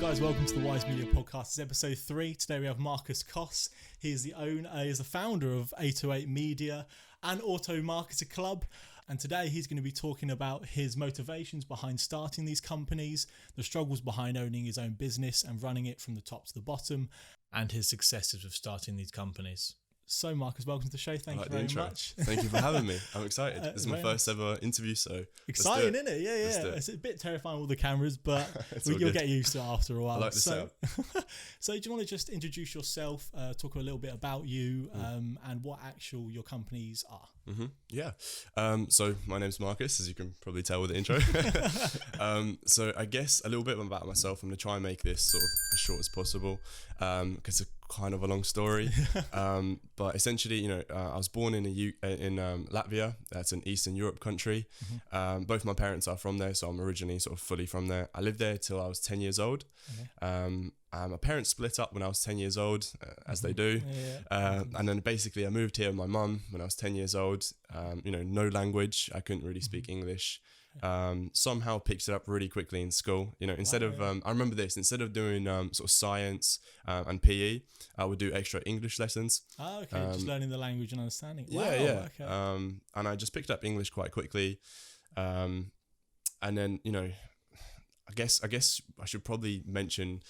guys, welcome to the Wise Media Podcast. It's episode 3. Today we have Markuss Hussle. He is the founder of 808 Media and Auto Marketer Club. And today he's going to be talking about his motivations behind starting these companies, the struggles behind owning his own business and running it from the top to the bottom, and his successes with starting these companies. So Markuss, welcome to the show. Thank you very much. Thank you for having me. I'm excited. This is my first ever interview, so exciting, isn't it? Yeah. It's a bit terrifying with the cameras, but you'll get used to it after a while. I like the setup. So do you want to just introduce yourself, talk a little bit about you, and what your companies are? Yeah. So my name's Markuss, as you can probably tell with the intro. So I guess a little bit about myself. I'm going to try and make this sort of as short as possible, because it's kind of a long story. But essentially, I was born in Latvia. That's an Eastern Europe country. Both my parents are from there, so I'm originally sort of fully from there. I lived there till I was 10 years old. My parents split up when I was 10 years old, as they do. And then basically I moved here with my mum when I was 10 years old. No language. I couldn't really speak English. Somehow picked it up really quickly in school. Instead of I remember this, instead of doing sort of science and PE, I would do extra English lessons. Just learning the language and understanding. Okay. And I just picked up English quite quickly. And then I guess I should probably mention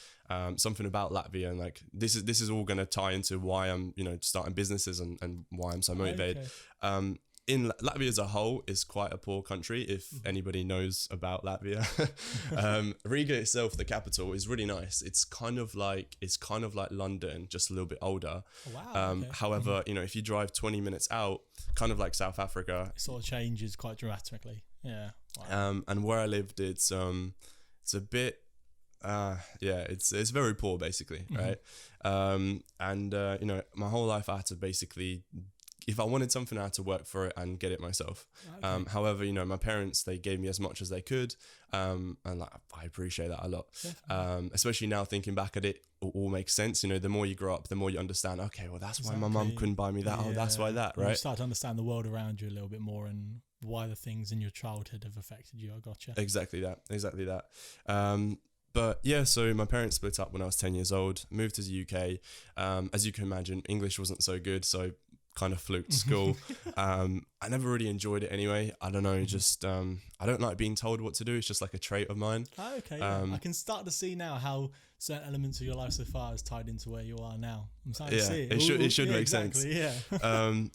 something about Latvia, and like this is all going to tie into why I'm starting businesses and why I'm so motivated. In Latvia as a whole is quite a poor country, if anybody knows about Latvia. Riga itself, the capital, is really nice. It's kind of like London, just a little bit older. However, if you drive 20 minutes out, kind of like South Africa, it sort of changes quite dramatically. Yeah. Wow. And where I lived, it's a bit it's very poor basically, right? My whole life I had to basically, if I wanted something, I had to work for it and get it myself. However, my parents, they gave me as much as they could. And I appreciate that a lot. Especially now thinking back at it, all makes sense. The more you grow up, the more you understand, okay, well, that's why my mum couldn't buy me that. Oh, that's why that, right? You start to understand the world around you a little bit more and why the things in your childhood have affected you. I gotcha. Exactly that. But yeah, so my parents split up when I was 10 years old, moved to the UK. As you can imagine, English wasn't so good, so kind of fluked school. I never really enjoyed it anyway. I don't know, just I don't like being told what to do. It's just like a trait of mine. I can start to see now how certain elements of your life so far is tied into where you are now. I'm starting to see it. It should make sense. Yeah.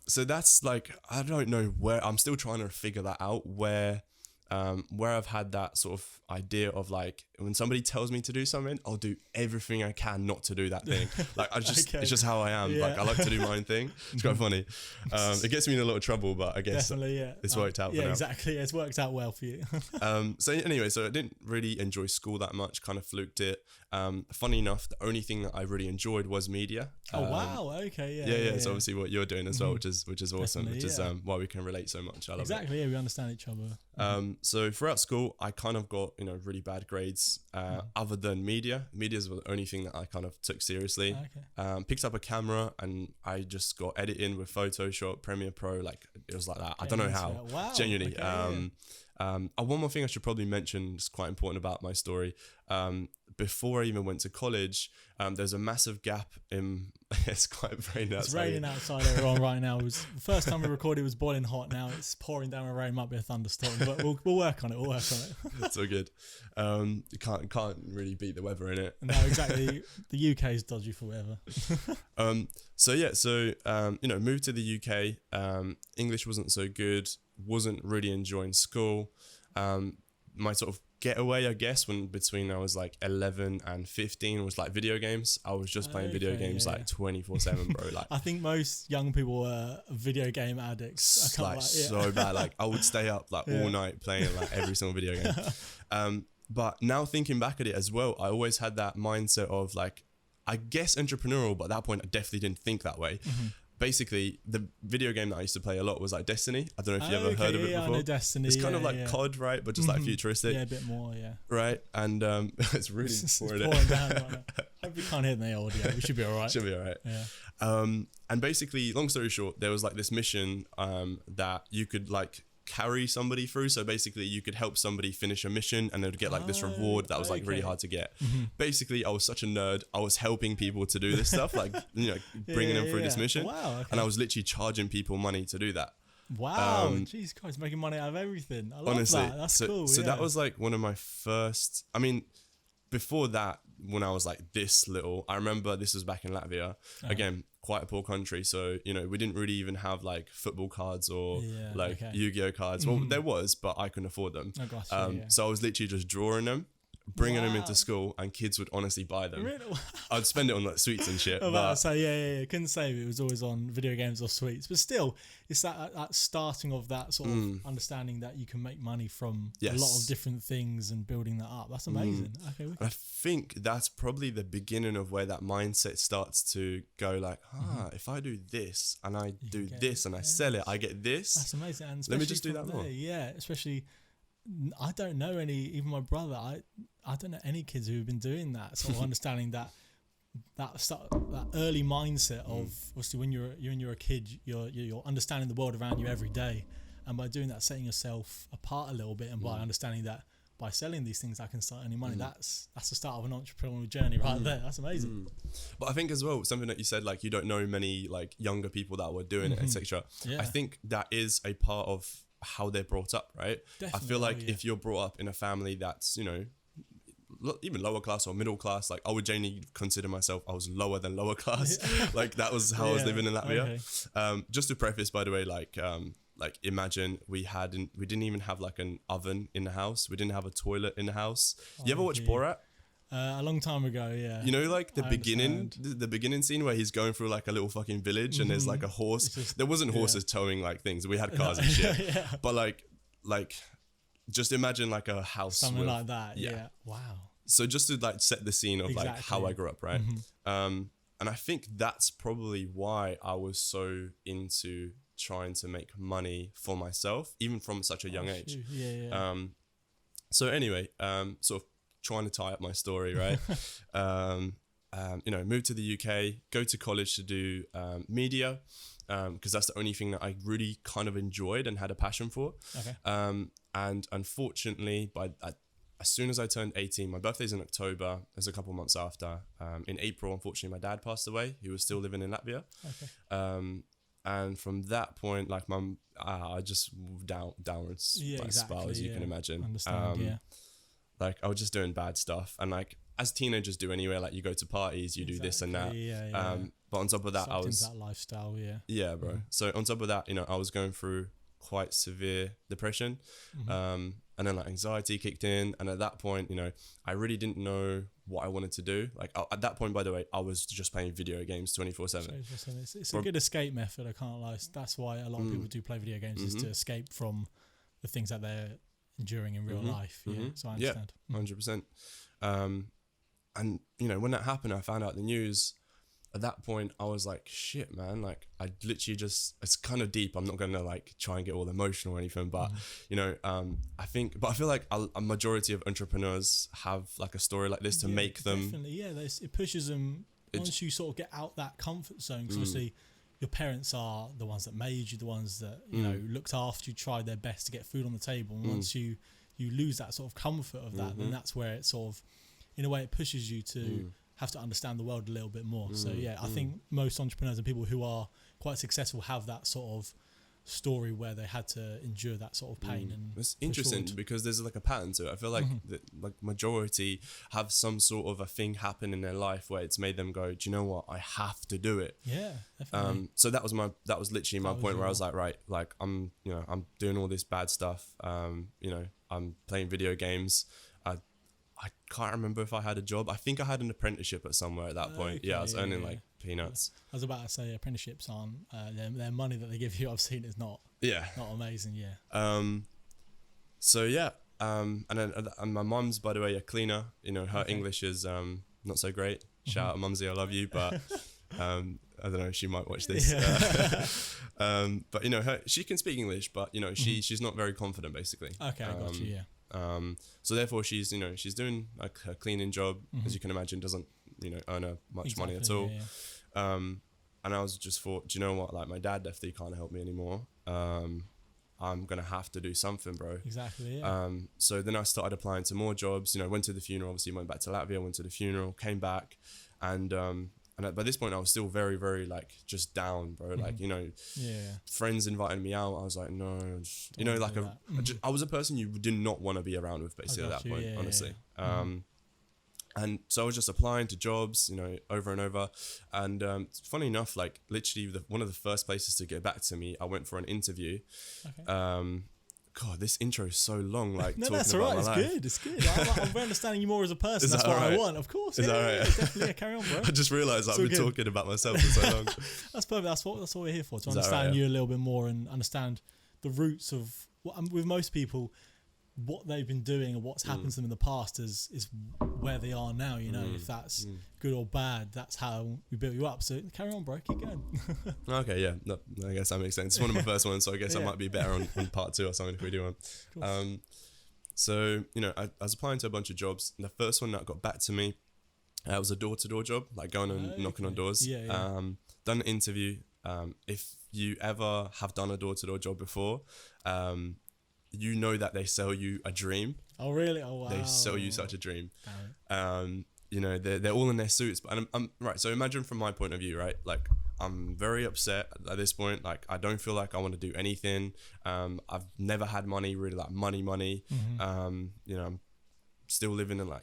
So that's like, I don't know where, I'm still trying to figure that out, where I've had that sort of idea of like, when somebody tells me to do something, I'll do everything I can not to do that thing. Like it's just how I am. Like I like to do my own thing. It's quite funny. It gets me in a lot of trouble, but I guess it's worked out for now. Yeah, exactly. It's worked out well for you. So anyway, so I didn't really enjoy school that much, kind of fluked it. Funny enough, the only thing that I really enjoyed was media. Oh wow, okay, yeah. It's obviously what you're doing as well, which is awesome, which is why we can relate so much. I love it. Yeah, we understand each other. So throughout school, I kind of got really bad grades. Other than media is the only thing that I kind of took seriously. Picked up a camera and I just got editing with Photoshop, Premiere Pro. Like it was like that. I don't know how. Wow. Genuinely. One more thing I should probably mention is quite important about my story. Before I even went to college, there's a massive gap in. It's quite raining outside. It's raining outside everyone right now. It was the first time we recorded. It was boiling hot. Now it's pouring down with rain. Might be a thunderstorm, but we'll work on it. It's all good. You can't really beat the weather in it. No, exactly. The UK is dodgy for weather. Moved to the UK. English wasn't so good. Wasn't really enjoying school. My sort of getaway, I guess, between I was like 11 and 15 was like video games. I was just playing video games like 24/7, bro. Like I think most young people are video game addicts. So bad. Like I would stay up like all night playing like every single video game. But now thinking back at it as well, I always had that mindset of like, I guess entrepreneurial, but at that point I definitely didn't think that way. Basically, the video game that I used to play a lot was like Destiny. I don't know if you ever heard of it before. I know Destiny. It's kind of like COD, right? But just like futuristic. Yeah, a bit more, yeah. Right? And it's really pouring down right now. Hope we can't hear the audio. We should be all right. Should be all right. Yeah. And basically, long story short, there was like this mission that you could like carry somebody through. So basically you could help somebody finish a mission and they'd get like this reward that was like really hard to get. Basically I was such a nerd. I was helping people to do this stuff, like, you know, bringing them through this mission. Wow, okay. And I was literally charging people money to do that. Wow, jeez, Christ, making money out of everything. I love Honestly, that. That's cool. So that was like one of my first, I mean, before that, when I was like this little, I remember this was back in Latvia. Again, quite a poor country. So, you know, we didn't really even have like football cards or Yu-Gi-Oh cards. Well, there was, but I couldn't afford them. Oh, gosh, So I was literally just drawing them, bringing them into school, and kids would honestly buy them. Really? I'd spend it on like sweets and shit. So couldn't say it was always on video games or sweets, but still, it's that starting of that sort of understanding that you can make money from a lot of different things and building that up. That's amazing. Okay, I think that's probably the beginning of where that mindset starts to go. Like, if I do this and I do this and I sell it, I get this. That's amazing. And let me just do that more. Yeah, especially. I don't know any, even my brother, I don't know any kids who have been doing that, sort of understanding that early mindset of, obviously when you're a kid, you're understanding the world around you every day, and by doing that, setting yourself apart a little bit, and by understanding that by selling these things I can start earning money. That's the start of an entrepreneurial journey right there. That's amazing. But I think as well, something that you said, like you don't know many like younger people that were doing it, etc. I think that is a part of how they're brought up, right? Definitely. I feel like if you're brought up in a family that's, you know, even lower class or middle class, like I would genuinely consider myself, I was lower than lower class. Like that was how I was living in Latvia. Just to preface, by the way, like imagine we didn't even have like an oven in the house. We didn't have a toilet in the house. You ever watch Borat? A long time ago, yeah. You know, like the beginning scene where he's going through like a little fucking village and there's like a horse. There wasn't horses towing like things. We had cars and shit. But like, just imagine like a house. Something like that. Yeah. Wow. So just to like set the scene of like how I grew up, right? And I think that's probably why I was so into trying to make money for myself, even from such a young age. So anyway, sort of trying to tie up my story, right? You know, moved to the UK, go to college to do media, because that's the only thing that I really kind of enjoyed and had a passion for. And unfortunately, as soon as I turned 18, my birthday's in October, there's a couple months after. In April, unfortunately, my dad passed away. He was still living in Latvia. And from that point, like I just downwards spiral, as you can imagine. Like I was just doing bad stuff, and like as teenagers do anyway, like you go to parties, you do this and that. But on top of that, I was into that lifestyle, bro. So on top of that, you know, I was going through quite severe depression, and then like anxiety kicked in, and at that point, you know, I really didn't know what I wanted to do. Like at that point, by the way, I was just playing video games 24/7. It's a good escape method, I can't lie. That's why a lot of people do play video games, is to escape from the things that they're enduring in real life. So I understand. 100%. And you know, when that happened, I found out the news. At that point, I was like, shit, man, like I literally just, it's kind of deep. I'm not going to like try and get all emotional or anything, but you know, I feel like a majority of entrepreneurs have like a story like this to make them. Definitely, it pushes them once you sort of get out that comfort zone, because obviously your parents are the ones that made you, the ones that, you know, looked after you, tried their best to get food on the table. And once you lose that sort of comfort of that, then that's where it sort of, in a way, it pushes you to have to understand the world a little bit more. So I think most entrepreneurs and people who are quite successful have that sort of story where they had to endure that sort of pain. And it's interesting because there's like a pattern to it. I feel like like majority have some sort of a thing happen in their life where it's made them go, do you know what, I have to do it. Definitely. So that was literally my point where I was like, right, like I'm doing all this bad stuff. You know, I'm playing video games. I can't remember if I had a job. I think I had an apprenticeship at somewhere at that point. I was earning like peanuts. I was about to say apprenticeships aren't, their money that they give you, I've seen, is not amazing. So and then my mum's, by the way, a cleaner. You know, her English is not so great. Shout out Mumsy, I love you, but I don't know, she might watch this. But you know, she can speak English, but you know, she's not very confident, basically. I got you. So therefore she's doing like her cleaning job, as you can imagine, doesn't, you know, earn her much money at all. And I was just thought, do you know what, like my dad definitely can't help me anymore. I'm gonna have to do something, bro. Exactly. Yeah. So then I started applying to more jobs. Went to the funeral. Obviously, went back to Latvia. Went to the funeral. Came back, and by this point I was still very, very like just down, bro. Like friends invited me out. I was like, no, I was a person you did not want to be around with, basically, at that point, honestly. And so I was just applying to jobs, over and over. And funny enough, like literally one of the first places to get back to me, I went for an interview. Okay. God, this intro is so long. Like, no, talking that's about all right. my life. It's good. I'm understanding you more as a person. That's what I want, of course. Is that right? Yeah, definitely. Yeah, carry on, bro. I just realised I've been talking about myself for so long. That's perfect. That's what we're here for, to understand you a little bit more and understand the roots of with most people, what they've been doing and what's happened to them in the past is where they are now. If that's good or bad, that's how we built you up. So carry on, bro. Keep going. Okay, yeah. No, I guess that makes sense. It's one of my first ones, so I guess I might be better on part 2 or something if we do one. So I was applying to a bunch of jobs. And the first one that got back to me was a door-to-door job, like going and knocking on doors. Done an interview. If you ever have done a door-to-door job before, you know that they sell you a dream. Oh, really? Oh, wow. They sell you such a dream. They're all in their suits. But I'm right. So imagine from my point of view, right? Like, I'm very upset at this point. Like, I don't feel like I want to do anything. I've never had money, really, like money. I'm still living in like,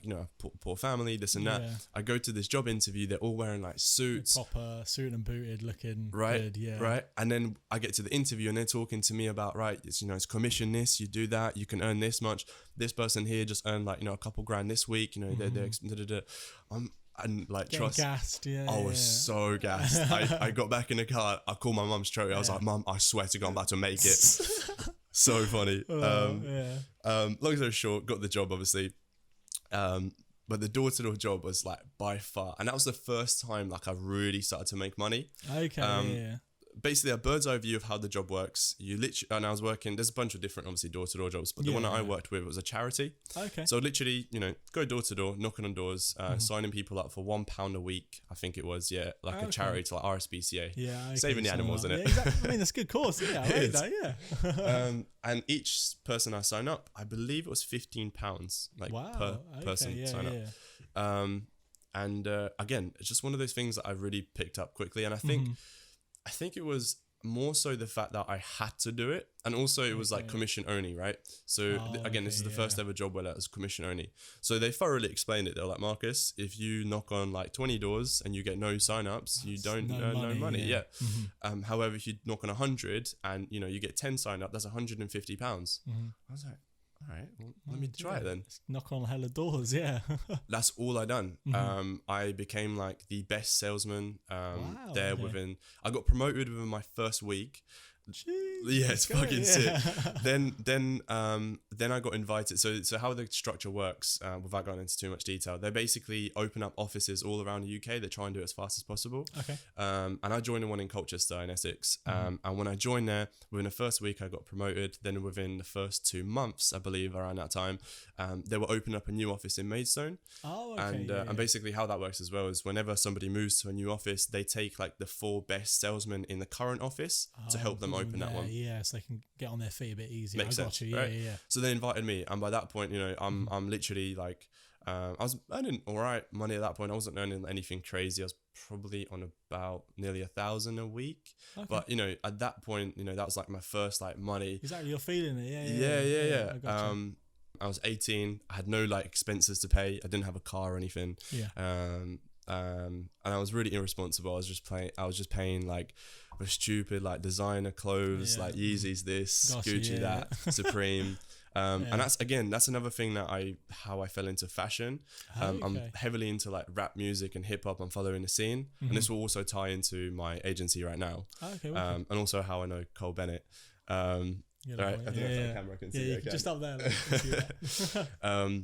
poor family, this and that. I go to this job interview, they're all wearing like suits. Proper suit and booted looking right, good, right. And then I get to the interview and they're talking to me about, right, it's commission this, you do that, you can earn this much. This person here just earned like, a couple grand this week, and like, getting trust. Gassed, I was so gassed. I got back in the car, I called my mum straight away. I was like, Mum, I swear to God, I'm about to make it. So funny. Long story short, got the job, obviously. But the door-to-door job was like by far, and that was the first time like I really started to make money. Okay. Basically a bird's eye view of how the job works. You literally, and I was working, there's a bunch of different obviously door-to-door jobs, but the one that I worked with was a charity. Okay. So literally, go door-to-door, knocking on doors, signing people up for £1 a week, I think it was, like a charity to like RSPCA. Yeah. Okay, saving the animals, isn't it? Yeah, exactly. I mean, that's a good cause. Yeah, I like that, yeah. And each person I sign up, I believe it was £15 like per person sign up. And again, it's just one of those things that I really picked up quickly. And I think it was more so the fact that I had to do it, and also it was like commission only, right? So this is the first ever job where that was commission only. So they thoroughly explained it. They're like, Markuss, if you knock on like 20 doors and you get no sign-ups, you don't earn no money. Yeah. However, if you knock on 100 and you get 10 sign-up, that's £150. I was like, all right, well, let me try it then. Let's knock on hella doors, yeah. That's all I done. I became like the best salesman there within. I got promoted within my first week. Jeez, yeah, it's fucking sick. Then I got invited. So how the structure works, without going into too much detail, they basically open up offices all around the UK. They try and do it as fast as possible. Okay. And I joined the one in Colchester in Essex. And when I joined there, within the first week I got promoted. Then within the first 2 months, I believe around that time, they were opening up a new office in Maidstone. Oh, okay. And basically how that works as well is whenever somebody moves to a new office, they take like the 4 best salesmen in the current office to help them open that one. Yeah, so they can get on their feet a bit easier. Makes sense, right? Yeah. So they invited me, and by that point, I'm literally like, I was earning all right money at that point. I wasn't earning anything crazy. I was probably on about nearly 1,000 a week. Okay. But at that point, that was like my first like money. Exactly, you're feeling it. Yeah. I was 18. I had no like expenses to pay. I didn't have a car or anything. Yeah. And I was really irresponsible. I was just paying like for stupid like designer clothes, like Yeezys this, Gucci that, Supreme. And that's another thing that how I fell into fashion. I'm heavily into like rap music and hip hop. I'm following the scene, and this will also tie into my agency right now. And also how I know Cole Bennett. Right, I don't know if the camera can see. Just up there. Like,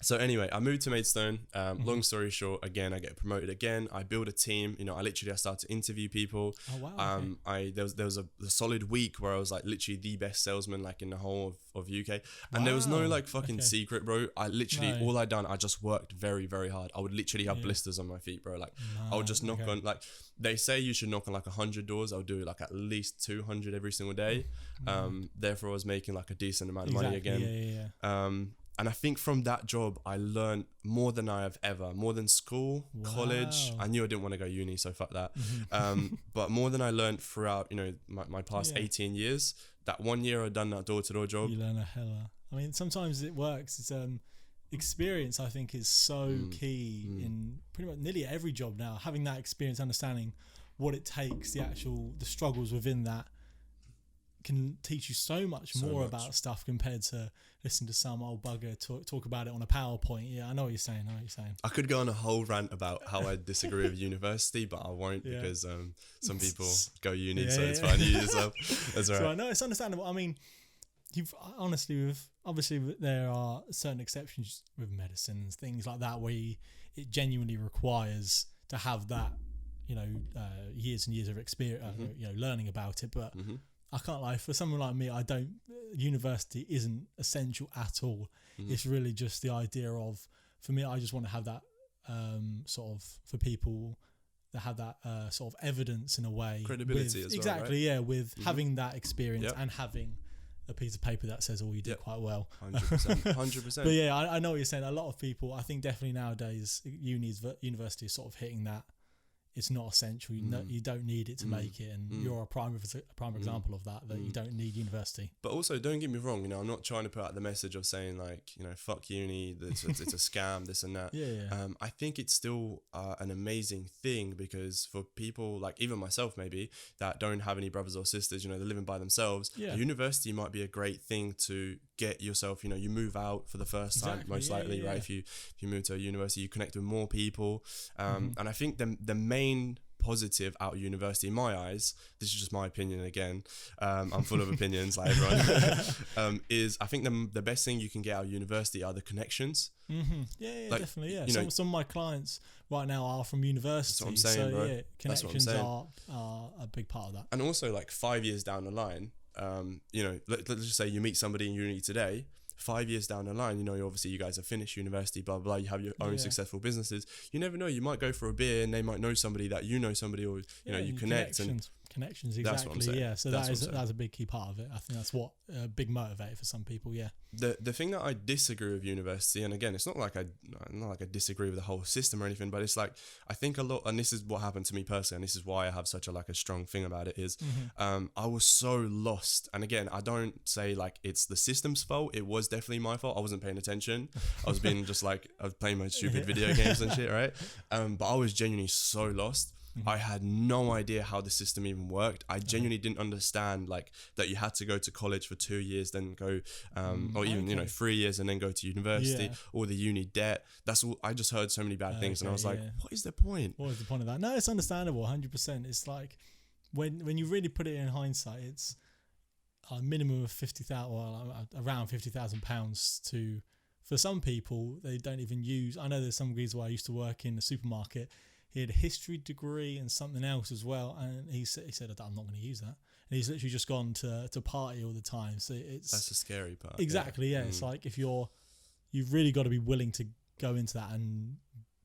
So anyway, I moved to Maidstone. Long story short, again, I get promoted again. I build a team. You know, I start to interview people. Oh wow. Okay. There was a solid week where I was like literally the best salesman like in the whole of UK, and there was no like fucking secret, bro. I literally all I just worked very very hard. I would literally have blisters on my feet, bro. Like I would just knock on, like they say you should knock on like 100 doors. I would do like at least 200 every single day. Therefore, I was making like a decent amount of money again. And I think from that job, I learned more than I have ever, more than school, college. I knew I didn't want to go uni, so fuck that. But more than I learned throughout, you know, my past 18 years. That 1 year I'd done that door-to-door job. You learn a hella. I mean, sometimes it works. It's experience, I think, is so key in pretty much nearly every job now. Having that experience, understanding what it takes, the struggles within that, can teach you so much more about stuff compared to listen to some old bugger talk about it on a PowerPoint. Yeah, I know what you're saying. I could go on a whole rant about how I disagree with university, but I won't because some people go uni, so it's fine. You yourself. That's all right. So, no, it's understandable. I mean, obviously there are certain exceptions with medicines, things like that, where it genuinely requires to have that, you know, years and years of experience, you know, learning about it, but. I can't lie, for someone like me, university isn't essential at all. It's really just the idea of, for me, I just want to have that sort of, for people that have that sort of evidence in a way. Credibility as well, exactly, right? Yeah, with having that experience and having a piece of paper that says, oh, you did quite well. 100%. But yeah, I know what you're saying. A lot of people, I think definitely nowadays, university is sort of hitting that. It's not essential. You don't need it to make it, and you're a prime example of that. You don't need university. But also, don't get me wrong. You know, I'm not trying to put out the message of saying like, you know, fuck uni. It's a scam. This and that. I think it's still an amazing thing, because for people like even myself, maybe that don't have any brothers or sisters, you know, they're living by themselves. University might be a great thing to get yourself. You know, you move out for the first time, most likely, right? If you move to a university, you connect with more people, and I think the main positive out of university in my eyes, this is just my opinion again, I'm full of opinions like everyone, is I think the best thing you can get out of university are the connections. Like, definitely. You know, some of my clients right now are from university. That's what I'm saying, so bro. Connections are a big part of that. And also like 5 years down the line, you know, let's just say you meet somebody in uni today. 5 years down the line, you know, obviously you guys have finished university, blah, blah, blah, you have your own successful businesses. You never know, you might go for a beer and they might know somebody that you know somebody, or, you know, you connect. Connections, exactly. That's what I'm saying. Yeah, so that's a big key part of it. I think that's what a big motivator for some people. Yeah. The thing that I disagree with university, and again, it's not like I disagree with the whole system or anything, but it's like I think a lot, and this is what happened to me personally, and this is why I have such a strong thing about it is, I was so lost. And again, I don't say like it's the system's fault. It was definitely my fault. I wasn't paying attention. I was being just like I was playing my stupid video games and shit, right? But I was genuinely so lost. I had no idea how the system even worked. I genuinely didn't understand like that you had to go to college for 2 years, then go, or even, you know, 3 years and then go to university, or the uni debt. That's all. I just heard so many bad things and I was like, what is the point? What is the point of that? No, it's understandable, 100%. It's like when you really put it in hindsight, it's a minimum of 50,000, well, around £50,000 to, for some people, they don't even use. I know there's some reasons why I used to work in the supermarket. He had a history degree and something else as well, and he said, I'm not going to use that. And he's literally just gone to party all the time. So that's the scary part. Exactly, yeah. It's like if you've really got to be willing to go into that and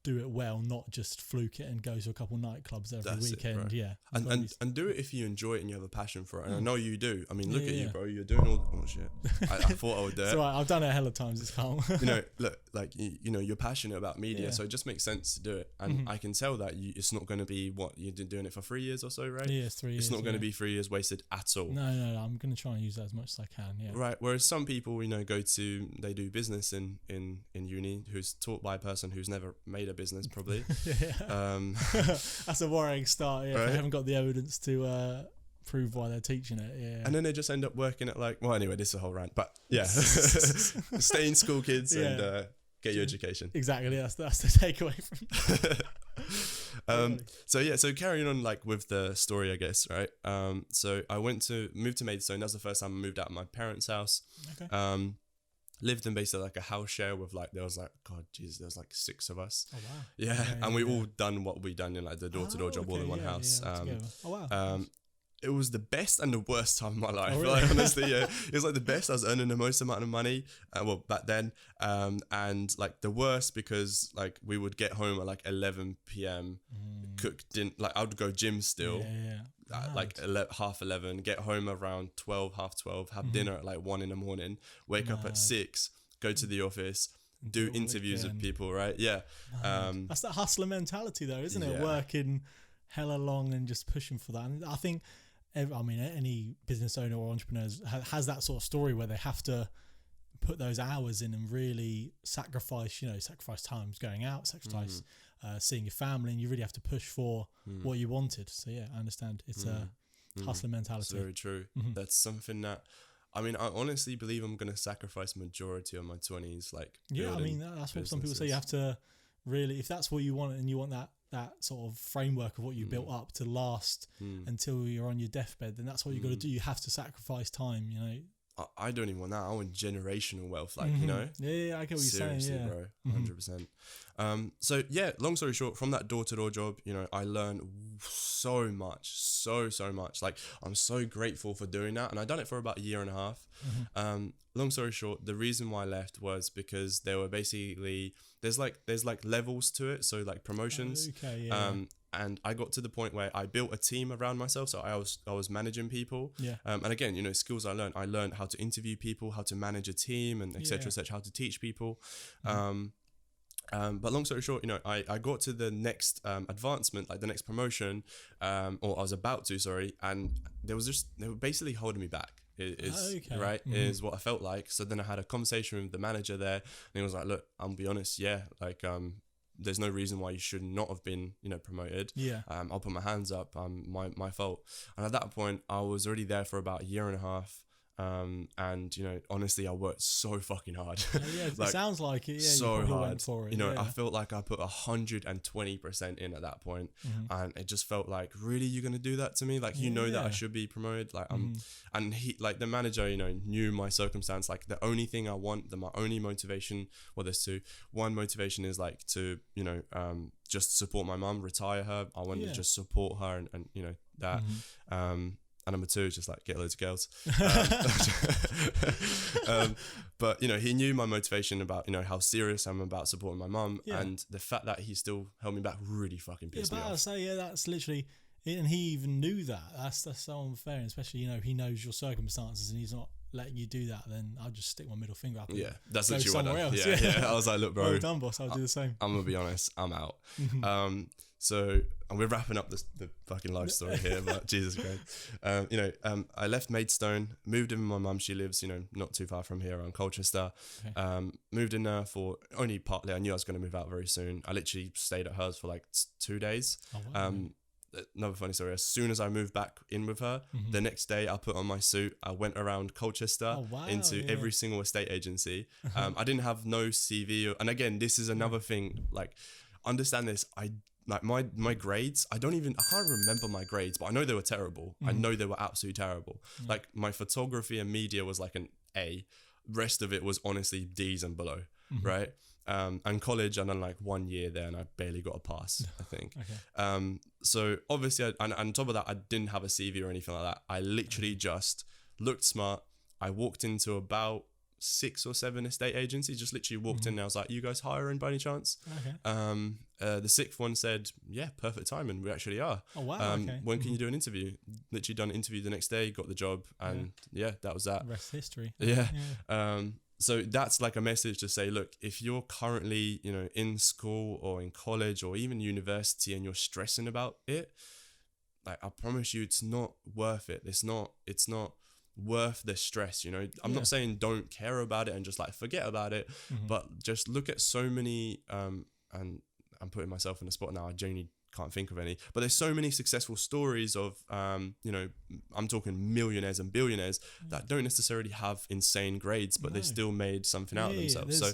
do it well, not just fluke it and go to a couple nightclubs every weekend. And do it if you enjoy it and you have a passion for it. And I know you do. I mean, look at you, bro. You're doing all shit. I thought I would do it. It's alright. I've done it a hell of times. It's calm. You know, look, like you know, you're passionate about media, so it just makes sense to do it. And I can tell that it's not going to be what you're doing it for 3 years or so, right? Yeah, it's 3 years. It's not going to be 3 years wasted at all. No. I'm going to try and use that as much as I can. Yeah. Right. Whereas some people, you know, they do business in uni, who's taught by a person who's never made a business, probably. That's a worrying start. Yeah, right? They haven't got the evidence to prove why they're teaching it. Yeah, and then they just end up working at like. Well, anyway, this is a whole rant, but yeah, stay in school, kids, and get your education. Exactly. That's the takeaway from. So carrying on like with the story, I guess, right? So I moved to Maidstone. That was the first time I moved out of my parents' house. Okay. lived in basically like a house share with like, there was like, God, Jesus, there was like 6 of us. Oh wow. Yeah. And we all done what we done in like the door-to-door job all in one house. Together. Oh wow. It was the best and the worst time of my life. Oh, really? Like, honestly, yeah, it was like the best. I was earning the most amount of money, well, back then, and like the worst because like we would get home at like 11 p.m. Cook dinner. Like I would go gym still, like 11:30. Get home around 12, half 12. Have dinner at like 1 a.m. Wake up at 6. Go to the office. Do interviews with people. Right? Yeah. That's that hustler mentality, though, isn't it? Yeah. Working hella long and just pushing for that. And I think, I mean, any business owner or entrepreneur has that sort of story where they have to put those hours in and really sacrifice times going out, sacrifice seeing your family, and you really have to push for what you wanted. So yeah, I understand. It's a hustler mentality. It's very true. That's something that, I mean, I honestly believe I'm going to sacrifice majority of my 20s. Like, yeah, I mean, that's what some people say. You have to really, if that's what you want and you want that sort of framework of what you built up to last until you're on your deathbed, then that's what you got to do. You have to sacrifice time, you know. I don't even want that. I want generational wealth, like, you know. Yeah, I get what you're saying. Yeah, bro, 100%. So yeah, long story short, from that door-to-door job, you know, I learned so much, so much. Like, I'm so grateful for doing that, and I done it for about a year and a half. Long story short, the reason why I left was because there were basically there's like levels to it, so like promotions. And I got to the point where I built a team around myself. So I was managing people. Yeah. And again, you know, skills I learned how to interview people, how to manage a team, and etc. How to teach people. But long story short, you know, I got to the next advancement, like the next promotion, or I was about to, sorry, and they were basically holding me back. Is what I felt like. So then I had a conversation with the manager there, and he was like, "Look, I'll be honest, like there's no reason why you should not have been, you know, promoted. I'll put my hands up. My fault." And at that point, I was already there for about a year and a half. And you know, honestly, I worked so fucking hard. Like, it sounds like it. Yeah, so you hard. Went for it, you know, I felt like I put 120% in at that point, and it just felt like, really, you're gonna do that to me? Like, you know that I should be promoted. Like, and he, like the manager, you know, knew my circumstance. Like, the only thing I want, my only motivation, well, there's two. One motivation is like to, you know, just support my mum, retire her. I wanted to just support her, and you know that. And number two is just like get loads of girls. But you know, he knew my motivation about, you know, how serious I'm about supporting my mum, and the fact that he still held me back really fucking pissed me off. I say, that's literally, and he even knew that. That's so unfair, and especially, you know, he knows your circumstances and he's not letting you do that. Then I'll just stick my middle finger up. Yeah, that's literally what I else. Yeah. I was like, look, bro, well done, boss. I'll do the same. I'm gonna be honest, I'm out. So, and we're wrapping up the fucking life story here, but Jesus Christ. You know, I left Maidstone, moved in with my mum. She lives, you know, not too far from here around Colchester. Moved in there for only partly. I knew I was going to move out very soon. I literally stayed at hers for like 2 days. Oh, wow. Another funny story. As soon as I moved back in with her, the next day I put on my suit. I went around Colchester into every single estate agency. I didn't have no CV. And again, this is another thing. Like, understand this. Like my grades, I can't remember my grades, but I know they were terrible. I know they were absolutely terrible. Like, my photography and media was like an A. Rest of it was honestly D's and below, right? And college, I done like 1 year there and I barely got a pass, I think. So obviously, and on top of that, I didn't have a CV or anything like that. I literally just looked smart. I walked into about 6 or 7 estate agencies, just literally walked in and I was like, "You guys hiring by any chance?" The 6th one said, "Yeah, perfect timing, we actually are." Oh wow. When can you do an interview? Literally done an interview the next day, got the job, and that was that. Rest history. So that's like a message to say, look, if you're currently, you know, in school or in college or even university and you're stressing about it, like, I promise you, it's not worth it. It's not worth the stress, you know. I'm not saying don't care about it and just like forget about it, but just look at so many and I'm putting myself in the spot now, I genuinely can't think of any, but there's so many successful stories of you know, I'm talking millionaires and billionaires that don't necessarily have insane grades, but they still made something out of themselves. So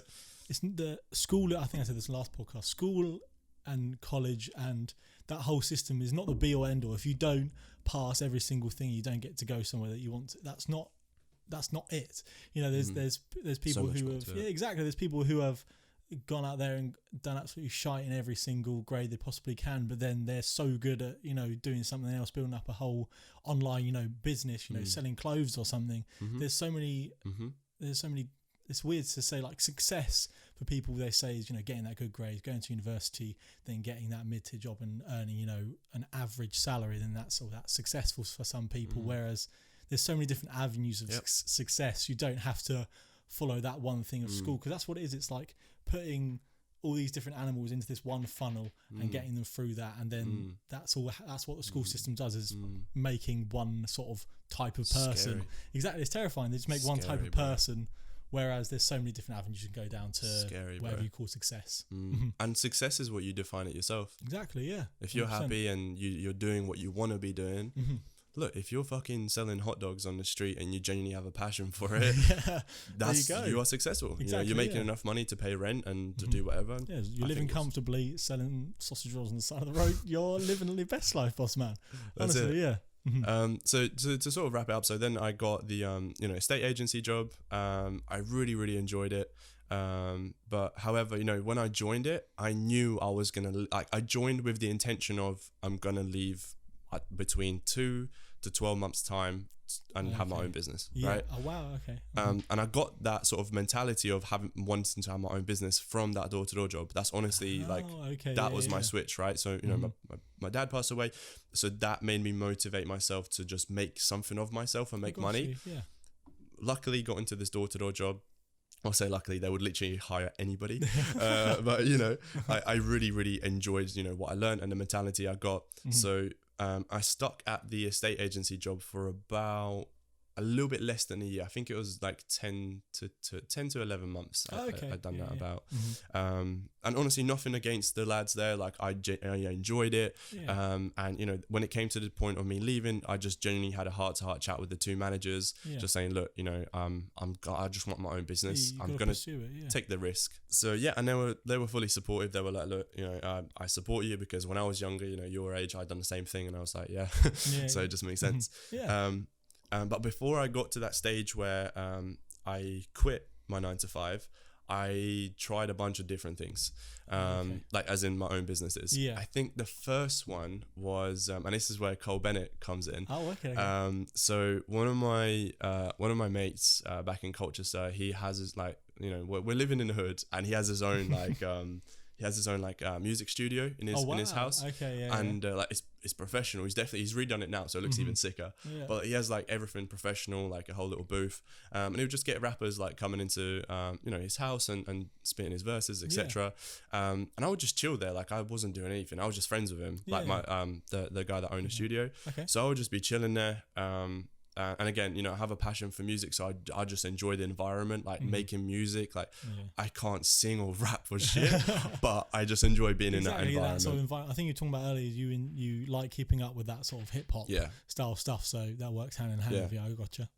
it's the school, I think I said this last podcast, school and college and that whole system is not the be or end all. If you don't pass every single thing, you don't get to go somewhere that you want to. That's not that's not it. You know, there's people much who more have, to it. yeah, exactly. There's people who have gone out there and done absolutely shite in every single grade they possibly can, but then they're so good at, you know, doing something else, building up a whole online, you know, business, you know, selling clothes or something. There's so many, it's weird to say like success for people, they say, is, you know, getting that good grade, going to university, then getting that mid-tier job and earning, you know, an average salary, then that's successful for some people. Whereas there's so many different avenues of success. You don't have to follow that one thing of school, because that's what it is. It's like putting all these different animals into this one funnel and getting them through that, and then that's what the school system does, is making one sort of type of person. Scary. Exactly, it's terrifying. They just make one type of person, whereas there's so many different avenues you can go down to. Scary, whatever bro. you call success. And success is what you define it yourself. Exactly, yeah. If you're 100%. happy and you're doing what you want to be doing, look, if you're fucking selling hot dogs on the street and you genuinely have a passion for it, you are successful. Exactly, you know, you're making enough money to pay rent and to do whatever. Yeah, you're living comfortably, selling sausage rolls on the side of the road. You're living the best life, boss man. That's honestly, it. yeah. So to sort of wrap it up, so then I got the you know, estate agency job. I really enjoyed it. But however, you know, when I joined it, I knew I was gonna, like, I joined with the intention of I'm gonna leave between 2 to 12 months time and have my own business, right? Oh wow, okay. And I got that sort of mentality of wanting to have my own business from that door-to-door job. That's honestly that was my switch, right? So, you know, my dad passed away, so that made me motivate myself to just make something of myself and make money. Luckily got into this door-to-door job. I'll say luckily, they would literally hire anybody. But, you know, I really enjoyed, you know, what I learned and the mentality I got. So I stuck at the estate agency job for about a little bit less than a year. I think it was like 10 to 11 months. I'd done that about. And honestly, nothing against the lads there. Like I enjoyed it. And you know, when it came to the point of me leaving, I just genuinely had a heart-to-heart chat with the two managers, just saying, look, you know, I just want my own business. I'm gonna take the risk. So yeah, and they were fully supportive. They were like, look, you know, I support you, because when I was younger, you know, your age, I'd done the same thing, and I was like, so it just makes sense. But before I got to that stage where I quit my 9 to 5, I tried a bunch of different things, like as in my own businesses. I think the first one was, and this is where Cole Bennett comes in. So one of my mates back in Colchester, he has his, like, you know, we're living in the hood, and he has his own like music studio in his house. And like it's professional. He's redone it now, so it looks even sicker. But he has like everything professional, like a whole little booth. And he would just get rappers like coming into you know, his house and spitting his verses, etc. And I would just chill there, like I wasn't doing anything. I was just friends with him, like my the guy that owned the studio. So I would just be chilling there. And again, you know, I have a passion for music, so I just enjoy the environment, like making music. Like I can't sing or rap or shit, but I just enjoy being in that environment. Sort of I think you were talking about earlier, you like keeping up with that sort of hip hop style stuff, so that works hand in hand with you. I gotcha.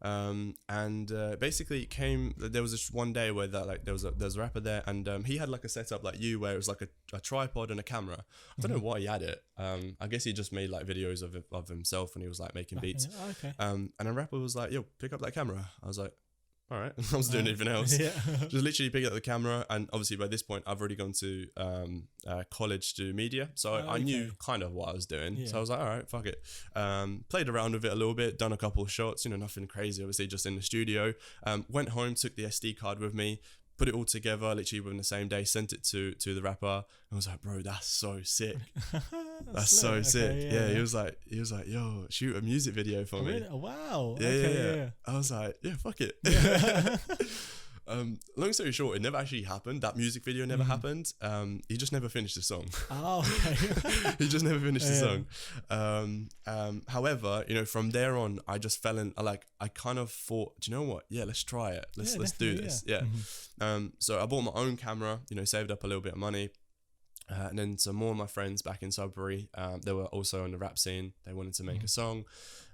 And basically it came, there was this one day where that, like, there was a rapper there, and he had like a setup like you, where it was like a tripod and a camera. I don't know why he had it. I guess he just made like videos of himself, and he was like making beats. And a rapper was like, yo, pick up that camera. I was like, all right. I was doing anything else. Just literally pick up the camera. And obviously by this point I've already gone to college to do media, so I knew kind of what I was doing. So I was like, all right, fuck it. Played around with it a little bit, done a couple of shots, you know, nothing crazy, obviously, just in the studio. Went home, took the SD card with me, put it all together literally within the same day, sent it to the rapper. I was like, bro, that's so sick. That's so sick. He was like, yo, shoot a music video for me. Oh, wow. Yeah. I was like, yeah, fuck it. Long story short, it never actually happened. That music video never happened. He just never finished the song. He just never finished the song. However, you know, from there on, I just fell in, like, I kind of thought, do you know what? Yeah, let's try it. Let's do this. So I bought my own camera, you know, saved up a little bit of money. And then some more of my friends back in Sudbury, they were also on the rap scene. They wanted to make a song.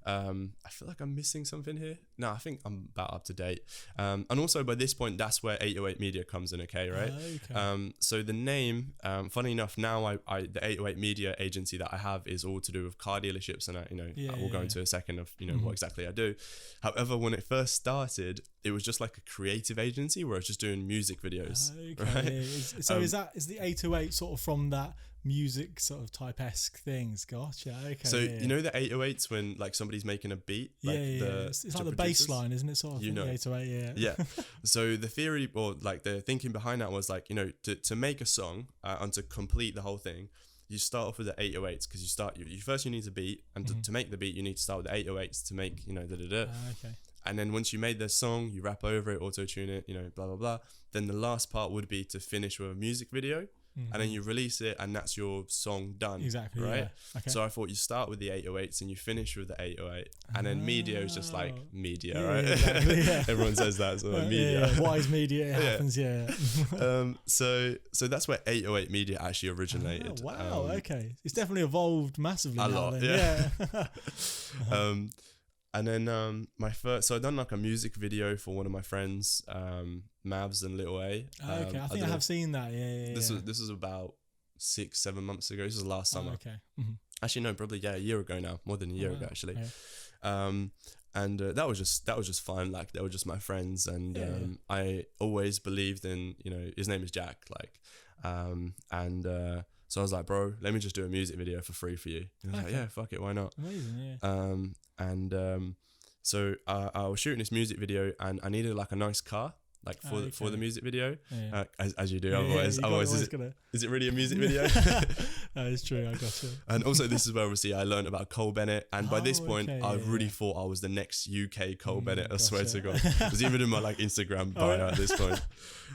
I feel like I'm missing something here. No, I think I'm about up to date. And also by this point, that's where 808 Media comes in, okay, right? Okay. So the name, funny enough, now the 808 Media agency that I have is all to do with car dealerships, and we'll go into a second of what exactly I do. However, when it first started, it was just like a creative agency where I was just doing music videos. Okay. Right? So is the 808 sort of from that music sort of type-esque things? Gotcha. Okay. So you know the 808s when like somebody's making a beat, like it's like the bass line, isn't it? Sort of. The 808, yeah. So the theory or like the thinking behind that was like, to make a song and to complete the whole thing, you start off with the 808s because you need a beat, and to make the beat you need to start with the 808s to make Okay. And then once you made the song, you rap over it, auto-tune it, blah, blah, blah. Then the last part would be to finish with a music video. And then you release it, and that's your song done. Exactly. Right? Yeah. Okay. So I thought you start with the 808s and you finish with the 808. And then media is just like media, right? Exactly, yeah. Everyone says that. So like media. Yeah. Why is media? It happens, yeah. So that's where 808 Media actually originated. Oh, wow. Okay. It's definitely evolved massively a now lot, then. Yeah. And then so I done like a music video for one of my friends, Mavs and Little A. Okay, I think I have seen that. Yeah. This was about 6-7 months ago. This was last summer. Okay. Actually, no, probably a year ago now, more than a year ago actually. Yeah. And that was just fun. Like they were just my friends, and I always believed in his name is Jack. So I was like, bro, let me just do a music video for free for you. And I was like, yeah, fuck it, why not? Amazing, yeah. So I was shooting this music video, and I needed like a nice car, like for the music video, as you do. Otherwise, is it really a music video? That is true. I got you. And also, this is where obviously I learned about Cole Bennett, and by this point, I really thought I was the next UK Cole Bennett. I swear to God, it was even in my like Instagram bio at this point.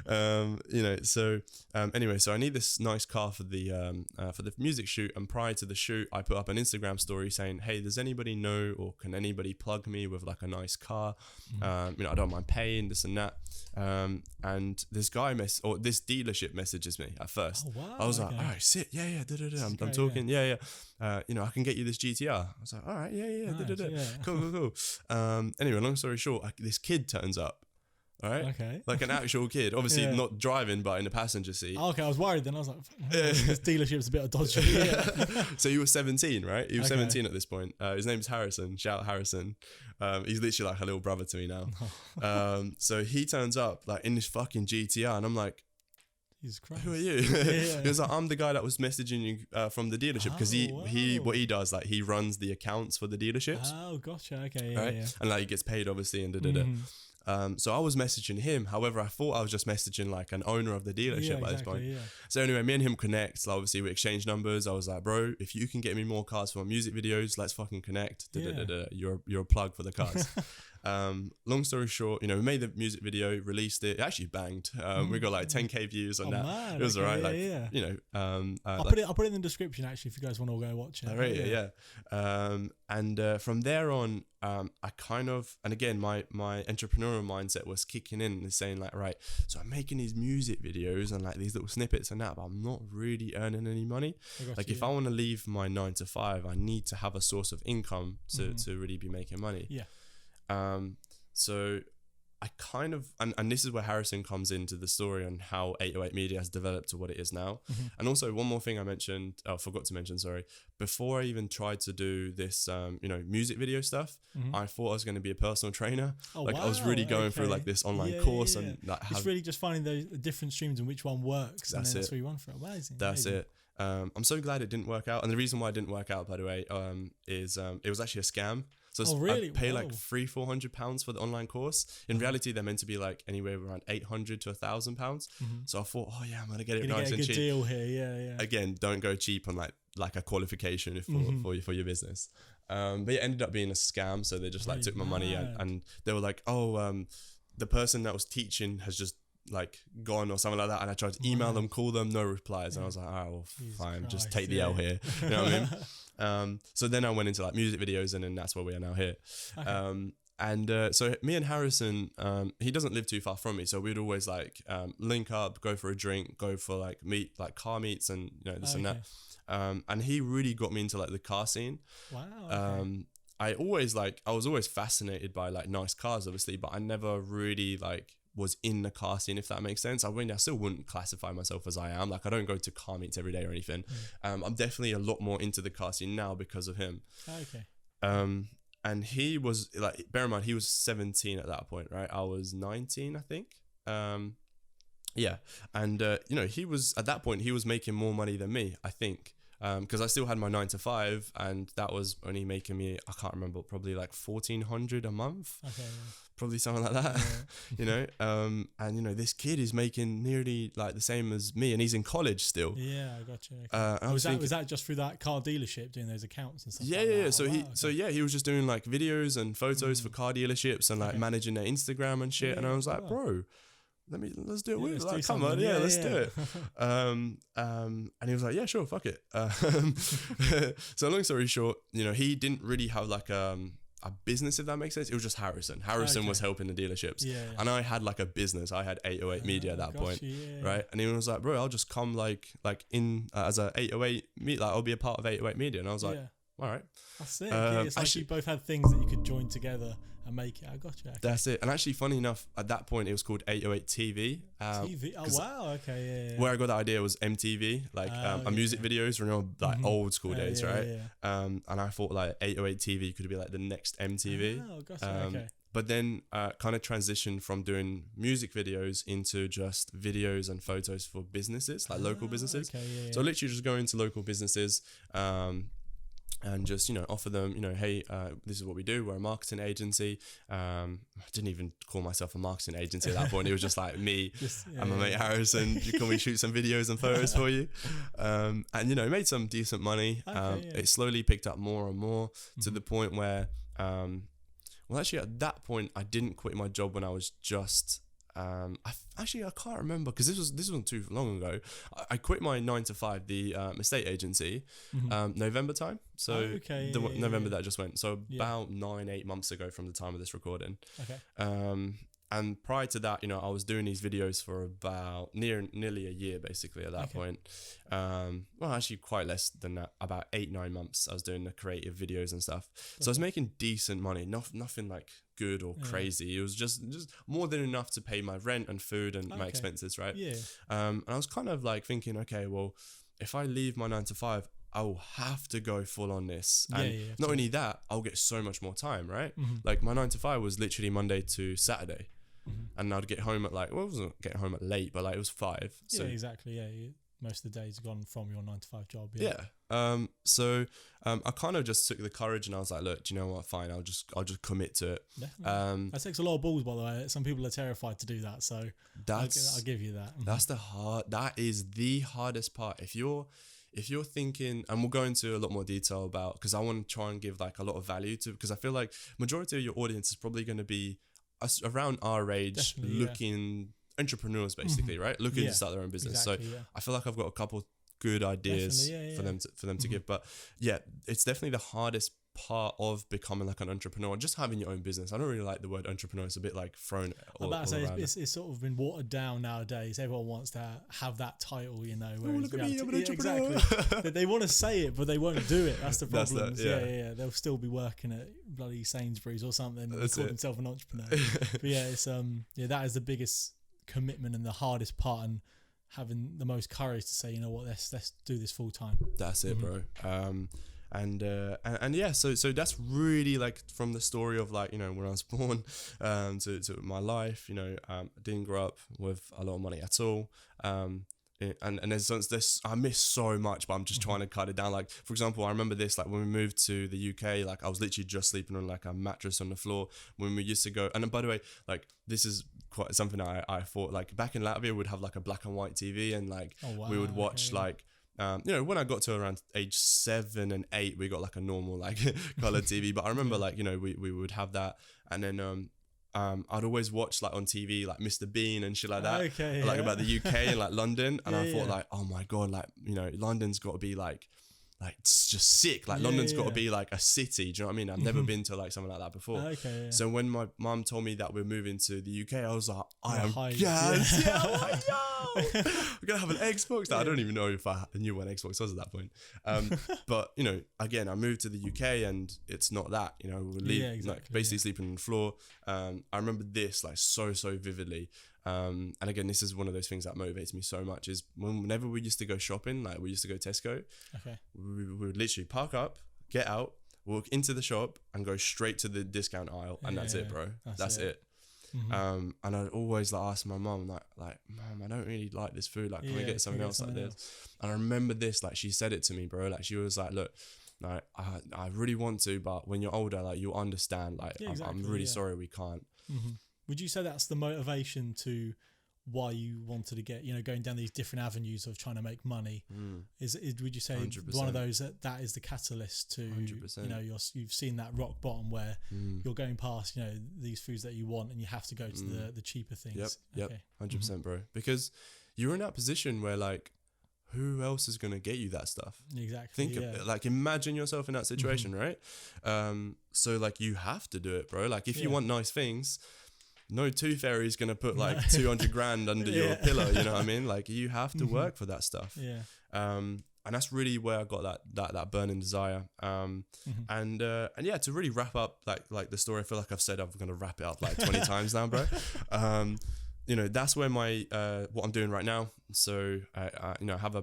Anyway, so I need this nice car for the music shoot, and prior to the shoot, I put up an Instagram story saying, "Hey, does anybody know, or can anybody plug me with like a nice car? I don't mind paying this and that." And this dealership messages me at first. Oh, wow, I was like, all right, sit, yeah, I'm talking, yeah. I can get you this GTR. I was like, all right, yeah, nice, cool. Anyway, long story short, this kid turns up. All right. Okay. Like an actual kid, obviously not driving, but in the passenger seat. Oh, okay, I was worried then. I was like, this dealership's a bit of dodgy. Yeah. So he was 17, right? He was 17 at this point. His name's Harrison. Shout out Harrison. He's literally like a little brother to me now. So he turns up like in this fucking GTR, and I'm like, Jesus Christ. Who are you? He was like, I'm the guy that was messaging you from the dealership, because what he does, like he runs the accounts for the dealerships. Oh, gotcha. Okay, right? Yeah. And like he gets paid obviously, and so I was messaging him. However, I thought I was just messaging like an owner of the dealership at this point. Yeah. So anyway, me and him connect. So obviously we exchange numbers. I was like, bro, if you can get me more cars for my music videos, let's fucking connect. You're a plug for the cars. Long story short, we made the music video, released it. It actually banged. We got like 10k views on that. Man, it was alright. I'll put it in the description actually if you guys want to go watch it. And from there on, I kind of, and again, my entrepreneurial mindset was kicking in and saying like, right, so I'm making these music videos and like these little snippets and that, but I'm not really earning any money. If I want to leave my 9 to 5, I need to have a source of income to really be making money. Yeah. So I kind of, and this is where Harrison comes into the story on how 808 Media has developed to what it is now. And also one more thing I forgot to mention, sorry. Before I even tried to do this, music video stuff, I thought I was going to be a personal trainer. Oh, I was really going through like this online course and like it's really just finding the different streams and which one works. That's what you want for it. Amazing. That's it. I'm so glad it didn't work out. And the reason why it didn't work out, by the way, is it was actually a scam. So I pay like £300-400 for the online course. In reality, they're meant to be like anywhere around £800 to £1,000. So I thought, oh yeah, I'm gonna get it nice and cheap. Deal here, yeah. Again, don't go cheap on like a qualification for your business. But it ended up being a scam. So they just like took my money and they were like, oh, the person that was teaching has just like gone or something like that. And I tried to email them, call them, no replies. And I was like, oh, well, fine, just take the L here. You know what I mean? So then I went into like music videos, and then that's where we are now here. So me and Harrison, he doesn't live too far from me, so we'd always like link up, go for a drink, go for like car meets, and this and that. And he really got me into like the car scene. Wow. Okay. I was always fascinated by like nice cars, obviously, but I never really like was in the car scene, if that makes sense. I still wouldn't classify myself as I am. Like, I don't go to car meets every day or anything. I'm definitely a lot more into the car scene now because of him. Okay. And he was like, bear in mind, he was 17 at that point, right? I was 19, I think. Yeah. And, he was, at that point, he was making more money than me, I think. Because I still had my 9 to 5, and that was only making me, I can't remember, probably like $1,400 a month. Okay. Yeah. Probably something like that, and this kid is making nearly like the same as me, and he's in college still. Yeah, I got you. Okay. Was that just through that car dealership doing those accounts and stuff? Yeah, like yeah. That? He was just doing like videos and photos for car dealerships and like managing their Instagram and shit. And I was like, bro, let's do it. Like, come on, let's do it. And he was like, yeah, sure, fuck it. So long story short, he didn't really have like a business, if that makes sense. It was just Harrison was helping the dealerships, and I had like a business. I had 808 Media at that point, right? And he was like, bro, I'll just come like in as a 808 meet, like I'll be a part of 808 Media. And I was like, all right, that's it. It's like you both had things that you could join together and make it. I got you. Okay. That's it. And actually, funny enough, at that point it was called 808 TV. TV. Oh wow. Okay. Yeah. Where I got that idea was MTV, like music videos, like old school days, right? Yeah. And I thought like 808 TV could be like the next MTV. Oh, gotcha. Okay. But then kind of transitioned from doing music videos into just videos and photos for businesses, like local businesses. Okay, so literally just going to local businesses. And just, offer them, hey, this is what we do. We're a marketing agency. I didn't even call myself a marketing agency at that point. It was just like me and my mate Harrison. Can we shoot some videos and photos for you? And, made some decent money. It slowly picked up more and more to the point where, actually at that point, I didn't quit my job when I was just... I can't remember, because this wasn't too long ago. I quit my 9 to 5, the estate agency, November time. So November that just went. So about 9-8 months ago from the time of this recording. Okay. And prior to that, I was doing these videos for about nearly a year, basically, at that point. Well, actually quite less than that, about 8-9 months. I was doing the creative videos and stuff. So I was making decent money, nothing like good or crazy. It was just more than enough to pay my rent and food and my expenses, right? Yeah. And I was kind of like thinking, okay, well, if I leave my 9 to 5, I will have to go full on this. And not only that, I'll get so much more time, right? Like my 9 to 5 was literally Monday to Saturday. And I'd get home at I wasn't getting home at late, but like it was 5. So. Yeah, exactly. Yeah, most of the days gone from your 9 to 5 job. So I kind of just took the courage, and I was like, look, do you know what? Fine, I'll just commit to it. Definitely. That takes a lot of balls, by the way. Some people are terrified to do that, so I'll give you that. That is the hardest part. If you're thinking, and we'll go into a lot more detail about, because I want to try and give like a lot of value to, because I feel like majority of your audience is probably going to be around our age, looking entrepreneurs, basically, right? Looking to start their own business. Exactly, so I feel like I've got a couple good ideas for them to give. But it's definitely the hardest part of becoming like an entrepreneur, just having your own business. I don't really like the word entrepreneur. It's a bit like thrown all around. It's sort of been watered down nowadays. Everyone wants to have that title, look at me, I'm an entrepreneur. Exactly. They want to say it, but they won't do it. That's the problem. They'll still be working at bloody Sainsbury's or something and call themselves an entrepreneur. But it's that is the biggest commitment and the hardest part, and having the most courage to say, you know what, let's do this full time. That's it, bro. So that's really like from the story of like, when I was born, to my life, I didn't grow up with a lot of money at all. And there's this, I miss so much, but I'm just trying to cut it down. Like, for example, I remember this, like when we moved to the UK, like I was literally just sleeping on like a mattress on the floor when we used to go. And by the way, like this is quite something I thought, like back in Latvia, we'd have like a black and white TV, and like we would watch like, when I got to around age 7 and 8, we got like a normal like color TV. But I remember like, we would have that, and then I'd always watch like on TV like Mr. Bean and shit like that, about the UK and like London, and I thought like, oh my god, like London's got to be like like it's just sick. Like London's got to be like a city. Do you know what I mean? I've never been to like something like that before. Okay. Yeah. So when my mum told me that we're moving to the UK, I was like, I am hyped, gassed. Yeah. I'm like, yo, we're gonna have an Xbox. Like, I don't even know if I knew what an Xbox was at that point. But you know, again, I moved to the UK and it's not that. You know, we're basically sleeping on the floor. I remember this like so vividly. And again, this is one of those things that motivates me so much is whenever we used to go shopping, like we used to go Tesco, we would literally park up, get out, walk into the shop and go straight to the discount aisle, and that's it, bro. That's it. And I'd always like ask my mum, like, Mum, I don't really like this food. Like, can we get something else like this? And I remember this, like, she said it to me, bro. Like, she was like, look, like, I really want to, but when you're older, like, you'll understand. Like, I'm really sorry we can't. Would you say that's the motivation to why you wanted to get, you know, going down these different avenues of trying to make money? Would you say 100%. One of those that is the catalyst to 100%. You know, you've seen that rock bottom where you're going past, you know, these foods that you want and you have to go to the cheaper things? Yep, 100%, bro. Because you're in that position where like, who else is going to get you that stuff? Exactly. Like, imagine yourself in that situation, right? So like you have to do it, bro. Like if you want nice things, no tooth fairy is going to put like 200 grand under your pillow. You know what I mean? Like you have to work for that stuff. And that's really where I got that burning desire. And yeah, to really wrap up like the story, I feel like I've said I'm going to wrap it up like 20 times now, bro. You know, that's where my what I'm doing right now. So you know, I have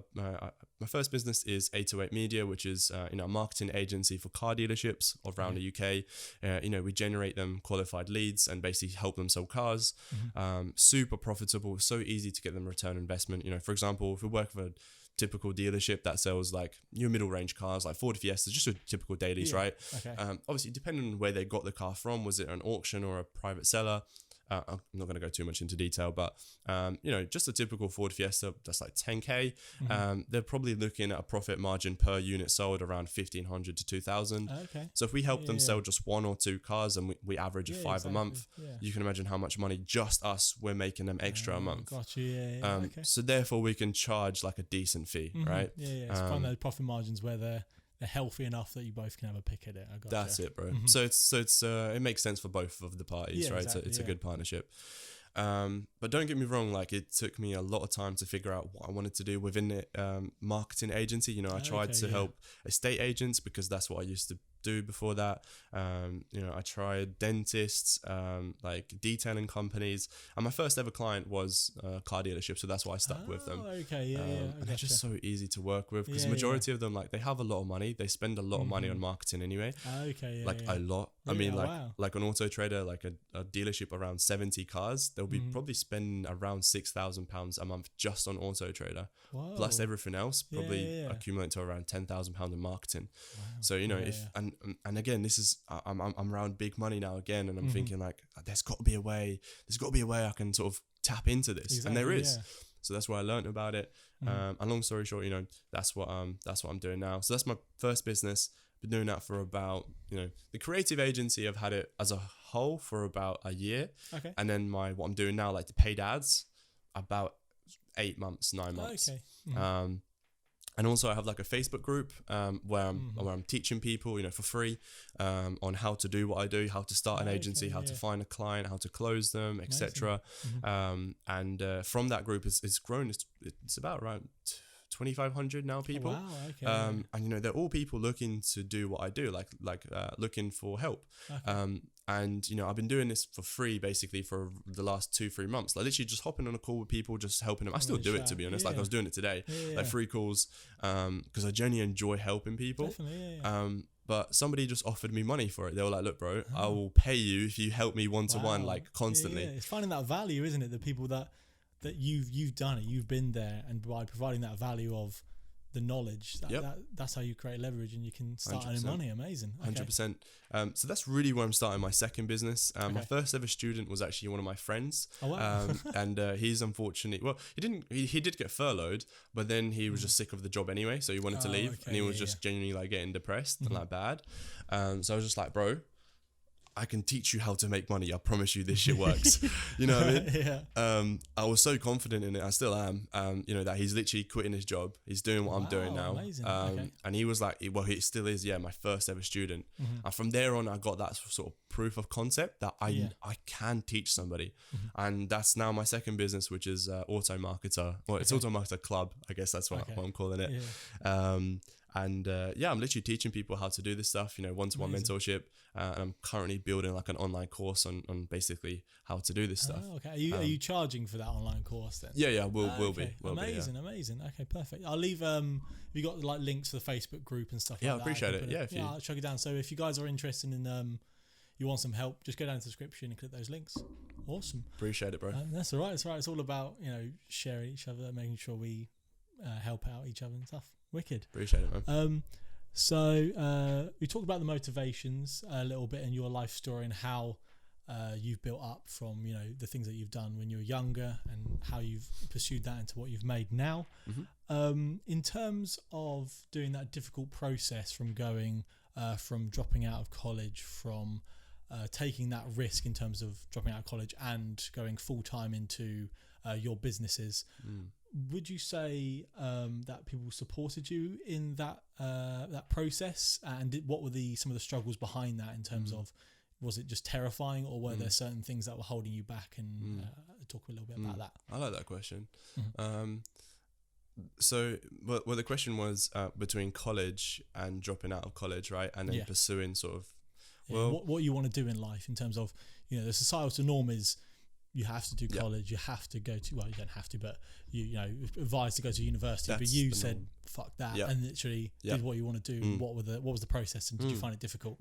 my first business is 808 Media, which is you know, a marketing agency for car dealerships around the UK. You know, we generate them qualified leads and basically help them sell cars. Super profitable, so easy to get them return on investment. You know, for example, if we work for a typical dealership that sells like your middle range cars like Ford Fiestas, just a typical dailies, right? Obviously, depending on where they got the car from, was it an auction or a private seller? I'm not going to go too much into detail, but you know, just a typical Ford Fiesta, that's like 10k. They're probably looking at a profit margin per unit sold around 1,500 to 2,000. So if we help them sell just one or two cars and we average 5 a month, you can imagine how much money just us we're making them extra a month. So therefore we can charge like a decent fee, right? It's find those profit margins where they're healthy enough that you both can have a pick at it. That's it, bro. So it's it makes sense for both of the parties, right? Exactly, it's a good partnership. But don't get me wrong, like it took me a lot of time to figure out what I wanted to do within the marketing agency. You know, I tried to help estate agents because that's what I used to do before that. You know, I tried dentists, like detailing companies, and my first ever client was a car dealership, so that's why I stuck with them. And they're just so easy to work with because the majority of them, like, they have a lot of money, they spend a lot of money on marketing anyway. A lot. I mean, like an Auto Trader, like a dealership around 70 cars, they'll be probably spending around £6,000 a month just on Auto Trader. Plus everything else, probably accumulate to around £10,000 in marketing. So you know, and again, this is I'm around big money now again, and I'm thinking like, there's got to be a way I can sort of tap into this, and there is. So that's where I learned about it. And long story short, you know, that's what I'm doing now. So that's my first business. Been doing that for about, you know, the creative agency, I've had it as a whole for about a year. And then what I'm doing now, like the paid ads, about 9 months. And also I have like a Facebook group where I'm teaching people, you know, for free on how to do what I do, how to start an agency, how to find a client, how to close them, etc. And from that group, it's grown. It's about around 2,500 now people. And you know, they're all people looking to do what I do, like looking for help. And you know, I've been doing this for free basically for the last 2-3 months, like literally just hopping on a call with people, just helping them. I still do it, to be honest. Like I was doing it today, like free calls, because I genuinely enjoy helping people. But somebody just offered me money for it. They were like, look, bro, I will pay you if you help me one-to-one, like constantly. It's finding that value, isn't it? The people that you've done it, you've been there, and by providing that value of the knowledge, that's how you create leverage and you can start earning money. Amazing. 100%. So that's really where I'm starting my second business. My first ever student was actually one of my friends. And he's unfortunately, well, he did get furloughed, but then he was just sick of the job anyway, so he wanted to leave, and he was just genuinely like getting depressed and like bad. So I was just like, bro, I can teach you how to make money. I promise you this shit works. You know what I mean? Yeah. I was so confident in it. I still am. You know, that he's literally quitting his job. He's doing what I'm doing now. Amazing. Okay. And he was like, well, he still is, my first ever student. And from there on, I got that sort of proof of concept that I can teach somebody. And that's now my second business, which is Auto Marketer. Well, it's Auto Marketer Club. I guess that's what I'm calling it. Yeah. I'm literally teaching people how to do this stuff, one-to-one mentorship. And I'm currently building like an online course on basically how to do this stuff. Oh, okay. Are you charging for that online course then? Yeah, we'll be. Amazing. Okay, perfect. I'll leave you got like links to the Facebook group and stuff like that. I appreciate it. I'll chuck it down. So if you guys are interested in you want some help, just go down to the description and click those links. Awesome. Appreciate it, bro. That's all right. It's all right. It's all about, sharing each other, making sure we help out each other and stuff. Wicked. Appreciate it, man. So we talked about the motivations a little bit in your life story and how you've built up from, the things that you've done when you were younger and how you've pursued that into what you've made now. In terms of doing that difficult process from going from dropping out of college, from taking that risk in terms of dropping out of college and going full-time into your businesses, would you say that people supported you in that process? And what were some of the struggles behind that in terms of, was it just terrifying, or were there certain things that were holding you back? And talk a little bit about that. I like that question. So the question was between college and dropping out of college, right? And then pursuing sort of, what you want to do in life in terms of, the societal norm is you have to do college, you have to go to, well, you don't have to, but you advised to go to university. But you said fuck that and literally did what you want to do. What was the process, and did you find it difficult?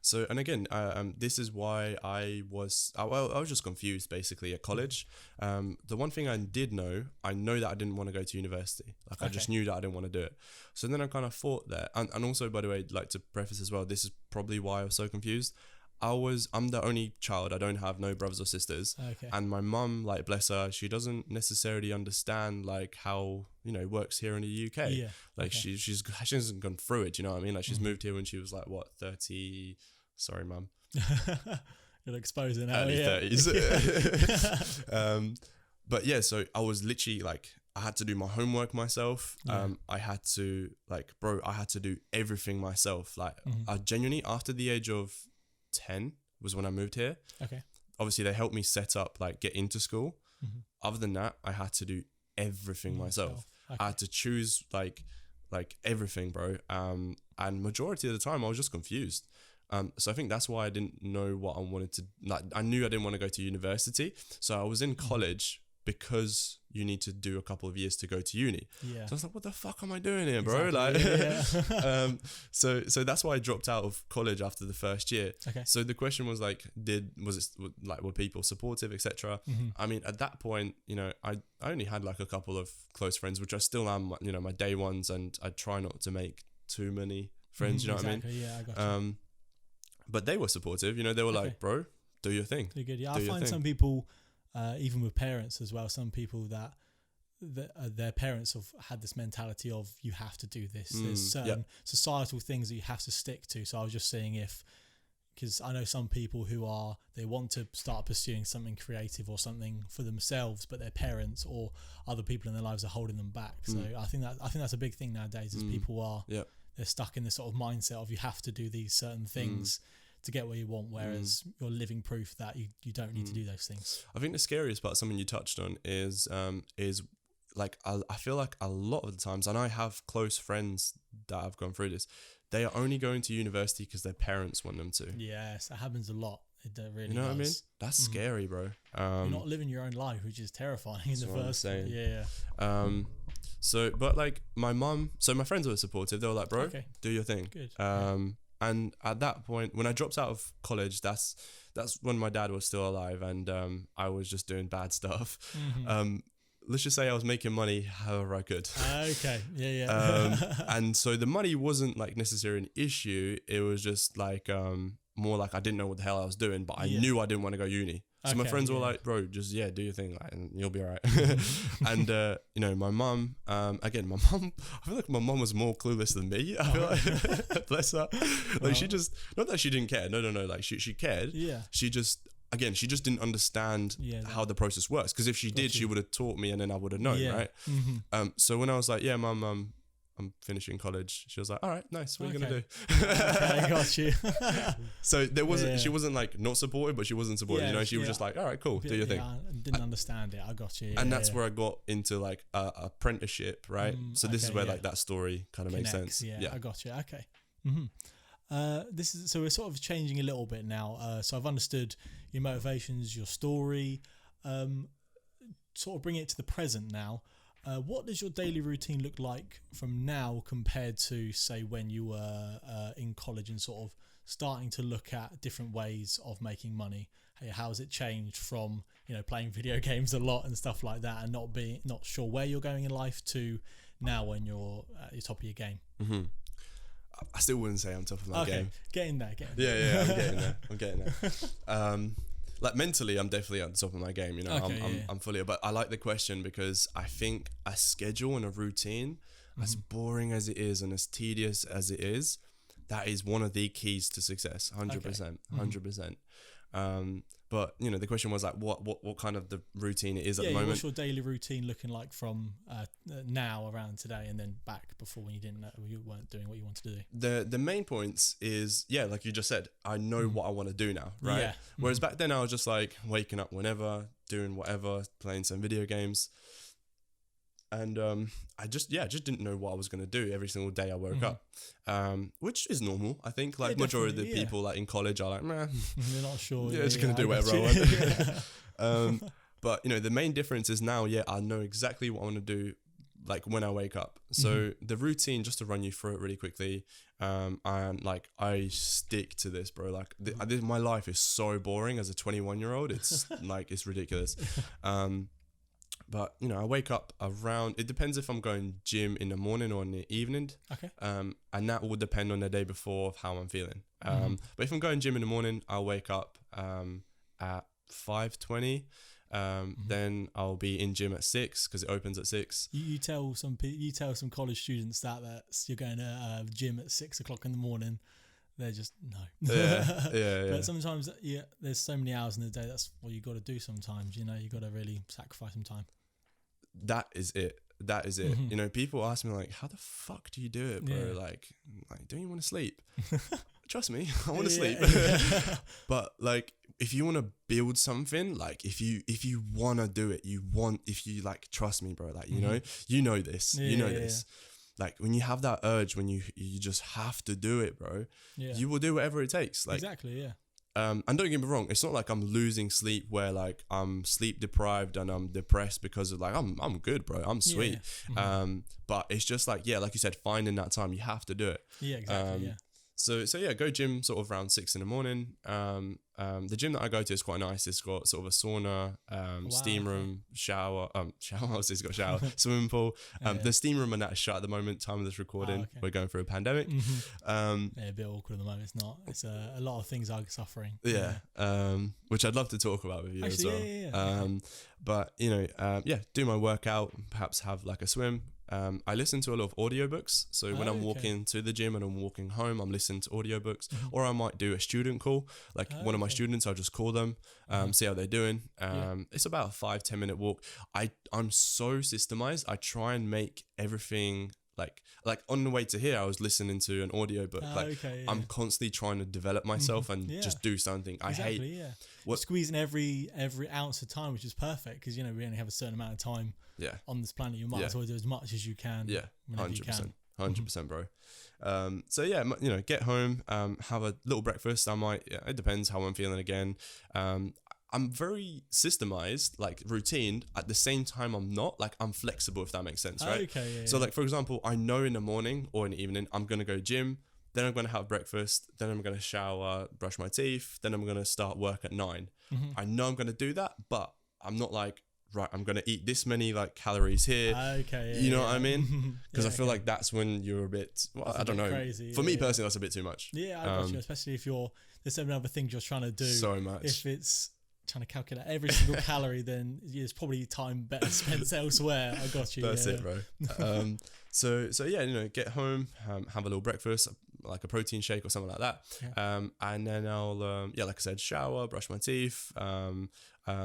So, and again, this is why I was just confused basically at college. The one thing I did know, I know that I didn't want to go to university. Like I just knew that I didn't want to do it. So then I kind of thought that, and also, by the way, like to preface as well, this is probably why I was so confused. I'm the only child. I don't have no brothers or sisters. And my mum, like, bless her, she doesn't necessarily understand like how, it works here in the UK. Like she hasn't gone through it. You know what I mean? Like she's moved here when she was like, what, 30? Sorry, mum. You're exposing early 30s. But yeah, so I was literally like, I had to do my homework myself. I had to I had to do everything myself. Like I genuinely, after the age of 10 was when I moved here. Obviously they helped me set up, like get into school. Other than that, I had to do everything myself. I had to choose like everything, bro. And majority of the time I was just confused. So I think that's why I didn't know what I wanted to, like I knew I didn't want to go to university. So I was in college because you need to do a couple of years to go to uni. So I was like, what the fuck am I doing here, bro? So that's why I dropped out of college after the first year. So the question was like, were people supportive, etc.? I mean, at that point, I only had like a couple of close friends, which I still am, my day ones, and I try not to make too many friends, what I mean? I got you. But they were supportive, they were like, bro, do your thing. You're good. I find some people, even with parents as well, some people that their parents have had this mentality of you have to do this. There's certain societal things that you have to stick to. So I was just saying because I know some people who they want to start pursuing something creative or something for themselves, but their parents or other people in their lives are holding them back. So I think that's a big thing nowadays is people are they're stuck in this sort of mindset of you have to do these certain things to get where you want, whereas you're living proof that you don't need to do those things. I think the scariest part, something you touched on, is like I feel like a lot of the times, and I have close friends that have gone through this, they are only going to university because their parents want them to. Yes, that happens a lot. It really You know does. what I mean? That's scary, bro. You're not living your own life, which is terrifying in the first place. So, but like my friends were supportive. They were like, bro, do your thing. Good. And at that point, when I dropped out of college, that's when my dad was still alive, and I was just doing bad stuff. Let's just say I was making money however I could. And so the money wasn't like necessarily an issue. It was just like more like I didn't know what the hell I was doing, but I knew I didn't want to go uni. So my Okay, friends were yeah. like, bro, just, do your thing, like, and you'll be all right. And, my mum, again, I feel like my mum was more clueless than me. I feel like, bless her. Like, she just, not that she didn't care. No. Like, she cared. Yeah. She just didn't understand how the process works. Because if she did, she would have taught me and then I would have known, right? So when I was like, mum, I'm finishing college, she was like, all right, nice, what are you going to do? Okay, got you. So she wasn't like not supportive, but she wasn't supportive, she was just like, all right, cool, do your thing. I didn't understand it, I got you. And that's where I got into like apprenticeship, right? So this is where like that story kind of makes sense. I got you. Okay. So we're sort of changing a little bit now. So I've understood your motivations, your story, sort of bring it to the present now. What does your daily routine look like from now compared to, say, when you were in college and sort of starting to look at different ways of making money? How has it changed from, playing video games a lot and stuff like that and not sure where you're going in life to now when you're at the top of your game? I still wouldn't say I'm top of my game. Get in there. Yeah, I'm getting there. Like mentally, I'm definitely at the top of my game. I'm fully. But I like the question because I think a schedule and a routine, as boring as it is and as tedious as it is, that is one of the keys to success. 100%. But the question was like, what kind of the routine it is at the moment. What's your daily routine looking like from now around today and then back before when you weren't doing what you wanted to do? The main points is like you just said, I know what I want to do now, right? Yeah. Whereas back then I was just like waking up whenever, doing whatever, playing some video games. And I just didn't know what I was going to do every single day I woke up, which is normal. I think like majority of the people like in college are like, meh, you're not sure. Just going to do whatever I want. But the main difference is now, I know exactly what I want to do like when I wake up. So the routine, just to run you through it really quickly, and like I stick to this, bro. Like my life is so boring as a 21-year-old. It's like, it's ridiculous. But I wake up around, it depends if I'm going gym in the morning or in the evening. Okay. And that will depend on the day before of how I'm feeling. But if I'm going gym in the morning, I'll wake up at 5:20. Then I'll be in gym at 6 because it opens at 6. You tell some college students that you're going to gym at 6 o'clock in the morning. They're just no. Yeah. But sometimes there's so many hours in the day. That's what you got to do. Sometimes you got to really sacrifice some time. That is it. People ask me like, how the fuck do you do it, bro? Like don't you want to sleep? Trust me, I want to sleep. But like, if you want to build something, like if you want to do it, if you like, trust me, bro, like, you know this. Like when you have that urge, when you just have to do it, bro, you will do whatever it takes. Like, exactly, yeah. And don't get me wrong, it's not like I'm losing sleep where like I'm sleep deprived and I'm depressed because of like, I'm good, bro, I'm sweet. But it's just like, like you said, finding that time, you have to do it. Yeah, exactly, So go gym sort of around 6 in the morning. The gym that I go to is quite nice. It's got sort of a sauna, steam room, shower. Obviously it's got a shower, swimming pool. The steam room and that is shut at the moment. Time of this recording, we're going through a pandemic. A bit awkward at the moment. It's not. It's a lot of things are suffering. Which I'd love to talk about with you as well. Yeah. But do my workout. Perhaps have like a swim. I listen to a lot of audiobooks. So when I'm walking to the gym and I'm walking home, I'm listening to audiobooks. Or I might do a student call. Like one of my students, I'll just call them, see how they're doing. It's about a 5-10 minute walk. I'm so systemized. I try and make everything like on the way to here, I was listening to an audiobook. I'm constantly trying to develop myself and just do something. Exactly, squeezing every ounce of time, which is perfect because we only have a certain amount of time on this planet. You might as well do as much as you can. 100%, bro. Get home, have a little breakfast. I might, it depends how I'm feeling again. I'm very systemized, like routine. At the same time, I'm not. Like, I'm flexible, if that makes sense, right? So, like, for example, I know in the morning or in the evening, I'm going to go gym. Then I'm going to have breakfast. Then I'm going to shower, brush my teeth. Then I'm going to start work at 9. I know I'm going to do that, but I'm not like, right, I'm going to eat this many like calories here. You know what I mean? Because I feel like that's when you're a bit, I don't know. Crazy, For me personally, that's a bit too much. Yeah, I got you. Especially if there's so many other things you're trying to do. So much. If it's trying to calculate every single calorie, then it's probably time better spent elsewhere. I got you. That's it, bro. So yeah, get home, have a little breakfast, like a protein shake or something like that. Yeah. And then I'll, like I said, shower, brush my teeth.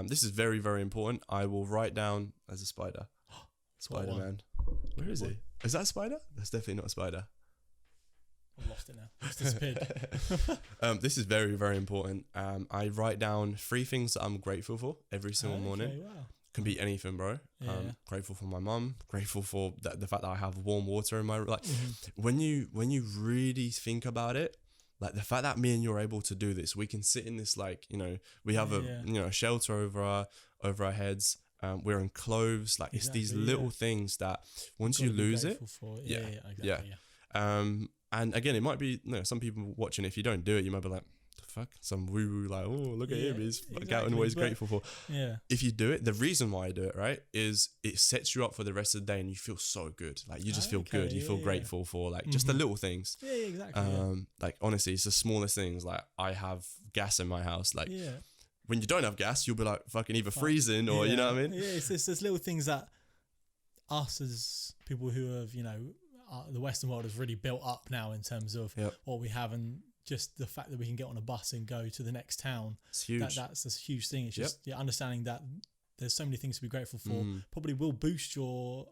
This is very, very important. I will write down as a spider. Spider-Man. Where is he? Is that a spider? That's definitely not a spider. I've lost it now. It's disappeared. This is very, very important. I write down 3 things that I'm grateful for every single morning. Wow. Can be anything, bro. Yeah. Grateful for my mum. Grateful for the fact that I have warm water in my when you really think about it, like the fact that me and you're able to do this, we can sit in this we have a shelter over our heads. We're in clothes. Like it's these little things that once you lose it, and again, it might be some people watching. If you don't do it, you might be like, fuck, some woo woo, like, oh, look at him, he's out and what he's grateful for. Yeah. If you do it, the reason why I do it, right, is it sets you up for the rest of the day, and you feel so good. Like you just feel good. You feel grateful for just the little things. Yeah, exactly. Like honestly, it's the smallest things. Like I have gas in my house. Like when you don't have gas, you'll be like fucking either freezing or you know what I mean. Yeah, it's there's little things that us as people who have the Western world has really built up now in terms of what we have, and just the fact that we can get on a bus and go to the next town. It's huge. That's a huge thing. It's just understanding that there's so many things to be grateful for. Probably will boost your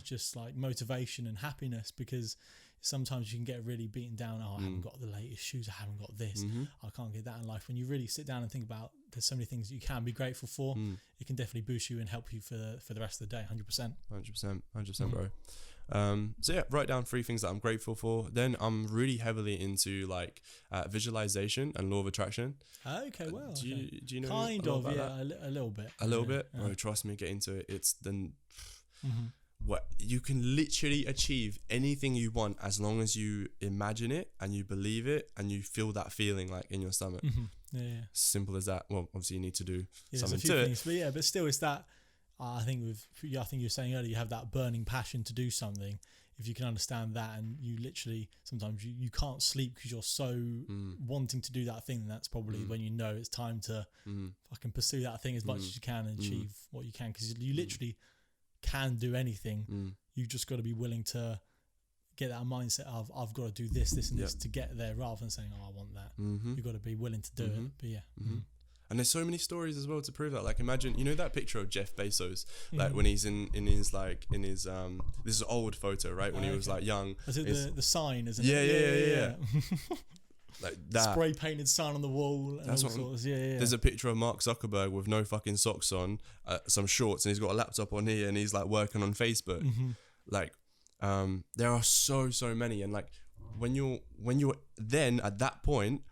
just like motivation and happiness, because sometimes you can get really beaten down. I haven't got the latest shoes. I haven't got this. I can't get that in life. When you really sit down and think about there's so many things that you can be grateful for, it can definitely boost you and help you for the rest of the day. 100%. 100%, bro. So yeah, write down 3 things that I'm grateful for. Then I'm really heavily into like visualization and law of attraction. Okay, well, do you know kind of a little bit. A little bit. Oh, trust me, get into it. It's the what you can literally achieve anything you want as long as you imagine it and you believe it and you feel that feeling like in your stomach. Simple as that. Well, obviously you need to do something to it. But still, it's that. I think you were saying earlier, you have that burning passion to do something. If you can understand that, and you literally sometimes you can't sleep because you're so wanting to do that thing, that's probably when you know it's time to fucking pursue that thing as much as you can and achieve what you can, because you literally can do anything. You just got to be willing to get that mindset of I've got to do this and this to get there, rather than saying, oh, I want that. You've got to be willing to do it. But And there's so many stories as well to prove that. Like imagine, that picture of Jeff Bezos, like when he's in his this is an old photo, right? When he was like young. Is it the sign, isn't it? Yeah. Like that. Spray painted sign on the wall. And that's all sorts. There's a picture of Mark Zuckerberg with no fucking socks on, some shorts, and he's got a laptop on here, and he's like working on Facebook. Like, there are so many, and like when you're then at that point,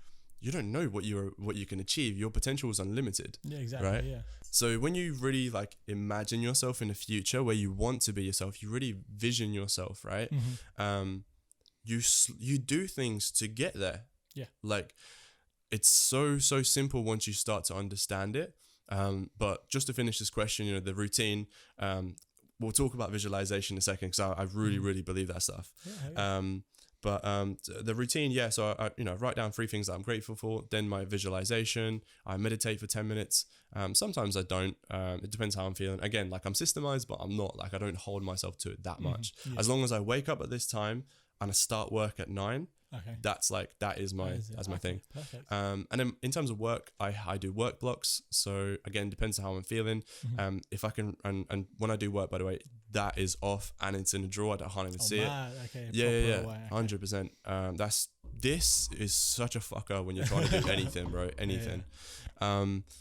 you don't know what you can achieve. Your potential is unlimited. Yeah, exactly. Right? Yeah. So when you really like imagine yourself in the future where you want to be yourself, you really vision yourself, right? You do things to get there. Yeah. Like it's so simple once you start to understand it. But just to finish this question, the routine. We'll talk about visualization in a second, because I really believe that stuff. Yeah. But the routine, so I write down 3 things that I'm grateful for. Then my visualization, I meditate for 10 minutes. Sometimes I don't. It depends how I'm feeling. Again, like I'm systemized, but I'm not. Like I don't hold myself to it that much. As long as I wake up at this time and I start work at 9, that is my thing. Perfect. And then in terms of work, I do work blocks. So again, depends on how I'm feeling. If I can, and when I do work, by the way, that is off and it's in a drawer. I can't even see it. Okay. Yeah. 100%. This is such a fucker when you're trying to do anything, bro. Anything.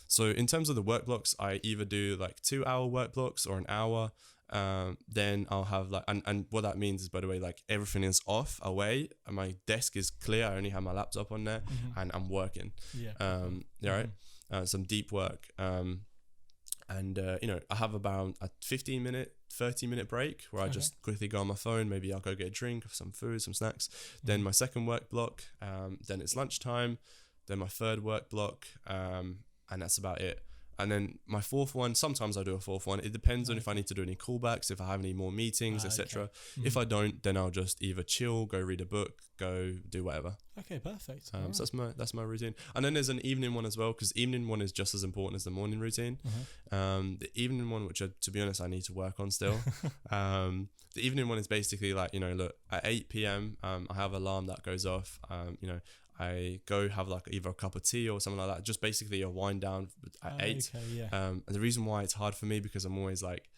So in terms of the work blocks, I either do like 2-hour work blocks or an hour. Then I'll have like, and what that means is, by the way, like everything is off, away, and my desk is clear. I only have my laptop on there, and I'm working. Right. Some deep work. And I have about a 30-minute break where I just quickly go on my phone. Maybe I'll go get a drink, some food, some snacks. Then my second work block. Then it's lunchtime. Then my third work block. And that's about it. And then my fourth one, sometimes I do a fourth one. It depends on if I need to do any callbacks, if I have any more meetings, etc. Okay. If I don't, then I'll just either chill, go read a book, go do whatever. Okay, perfect. So that's my routine. And then there's an evening one as well, because evening one is just as important as the morning routine. The evening one, which to be honest, I need to work on still. The evening one is basically like, look, at 8 p.m. I have an alarm that goes off. I go have like either a cup of tea or something like that. Just basically a wind down at 8. Okay, yeah. And the reason why it's hard for me, because I'm always like,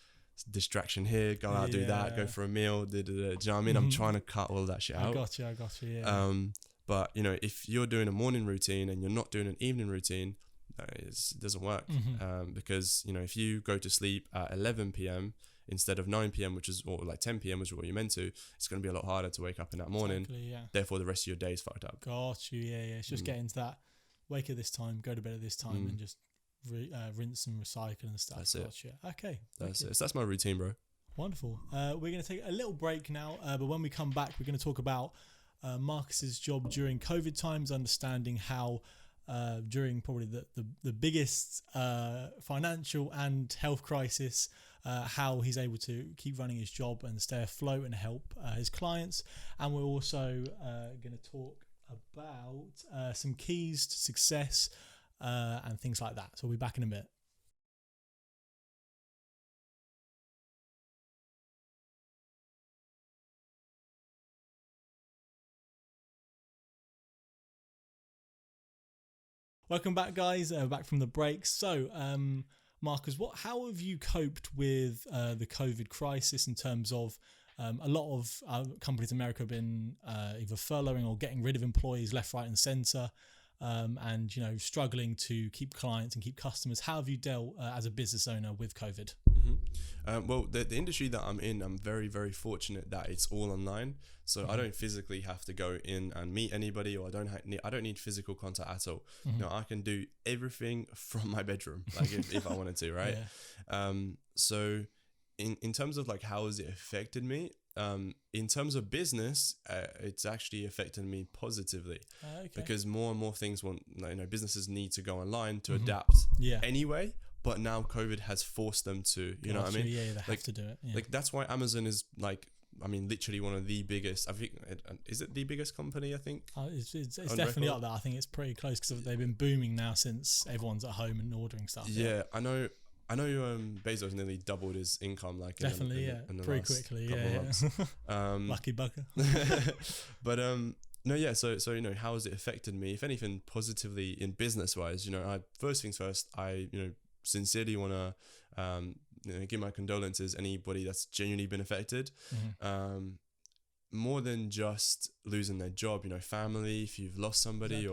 distraction here, go out, do that, go for a meal. Do you know what I mean? I'm trying to cut all of that shit out. I got you. Yeah. But if you're doing a morning routine and you're not doing an evening routine, it doesn't work. Because if you go to sleep at 11 p.m. instead of 9 p.m, or like 10 p.m, which is what you're meant to, it's going to be a lot harder to wake up in that morning. Exactly, yeah. Therefore, the rest of your day is fucked up. Got you. Yeah. It's just getting to that. Wake at this time, go to bed at this time, and just rinse and recycle and stuff. That's it. Okay. That's it. So that's my routine, bro. Wonderful. We're going to take a little break now, but when we come back, we're going to talk about Markuss's job during COVID times, understanding how during probably the biggest financial and health crisis, how he's able to keep running his job and stay afloat and help his clients. And we're also going to talk about some keys to success and things like that. So we'll be back in a bit. Welcome back, guys. Back from the break. So, Markuss, how have you coped with the COVID crisis in terms of a lot of companies in America have been either furloughing or getting rid of employees left, right, and centre, and struggling to keep clients and keep customers. How have you dealt as a business owner with COVID? Well, the industry that I'm in, I'm very, very fortunate that it's all online. So I don't physically have to go in and meet anybody, or I don't need physical contact at all. I can do everything from my bedroom, like if I wanted to, right? Yeah. So in terms of like how has it affected me? In terms of business, it's actually affected me positively, because more and more things businesses need to go online to adapt anyway. But now COVID has forced them to, you know what I mean? Yeah, they have to do it. Yeah. Like that's why Amazon is literally one of the biggest. I think is it the biggest company? I think it's definitely up there. I think it's pretty close because they've been booming now since everyone's at home and ordering stuff. Yeah. I know. Bezos nearly doubled his income, like definitely, in the pretty last quickly. Yeah. Lucky bucker. But no, yeah. So how has it affected me? If anything, positively in business wise. First things first. I sincerely want to give my condolences anybody that's genuinely been affected. More than just losing their job, family, if you've lost somebody,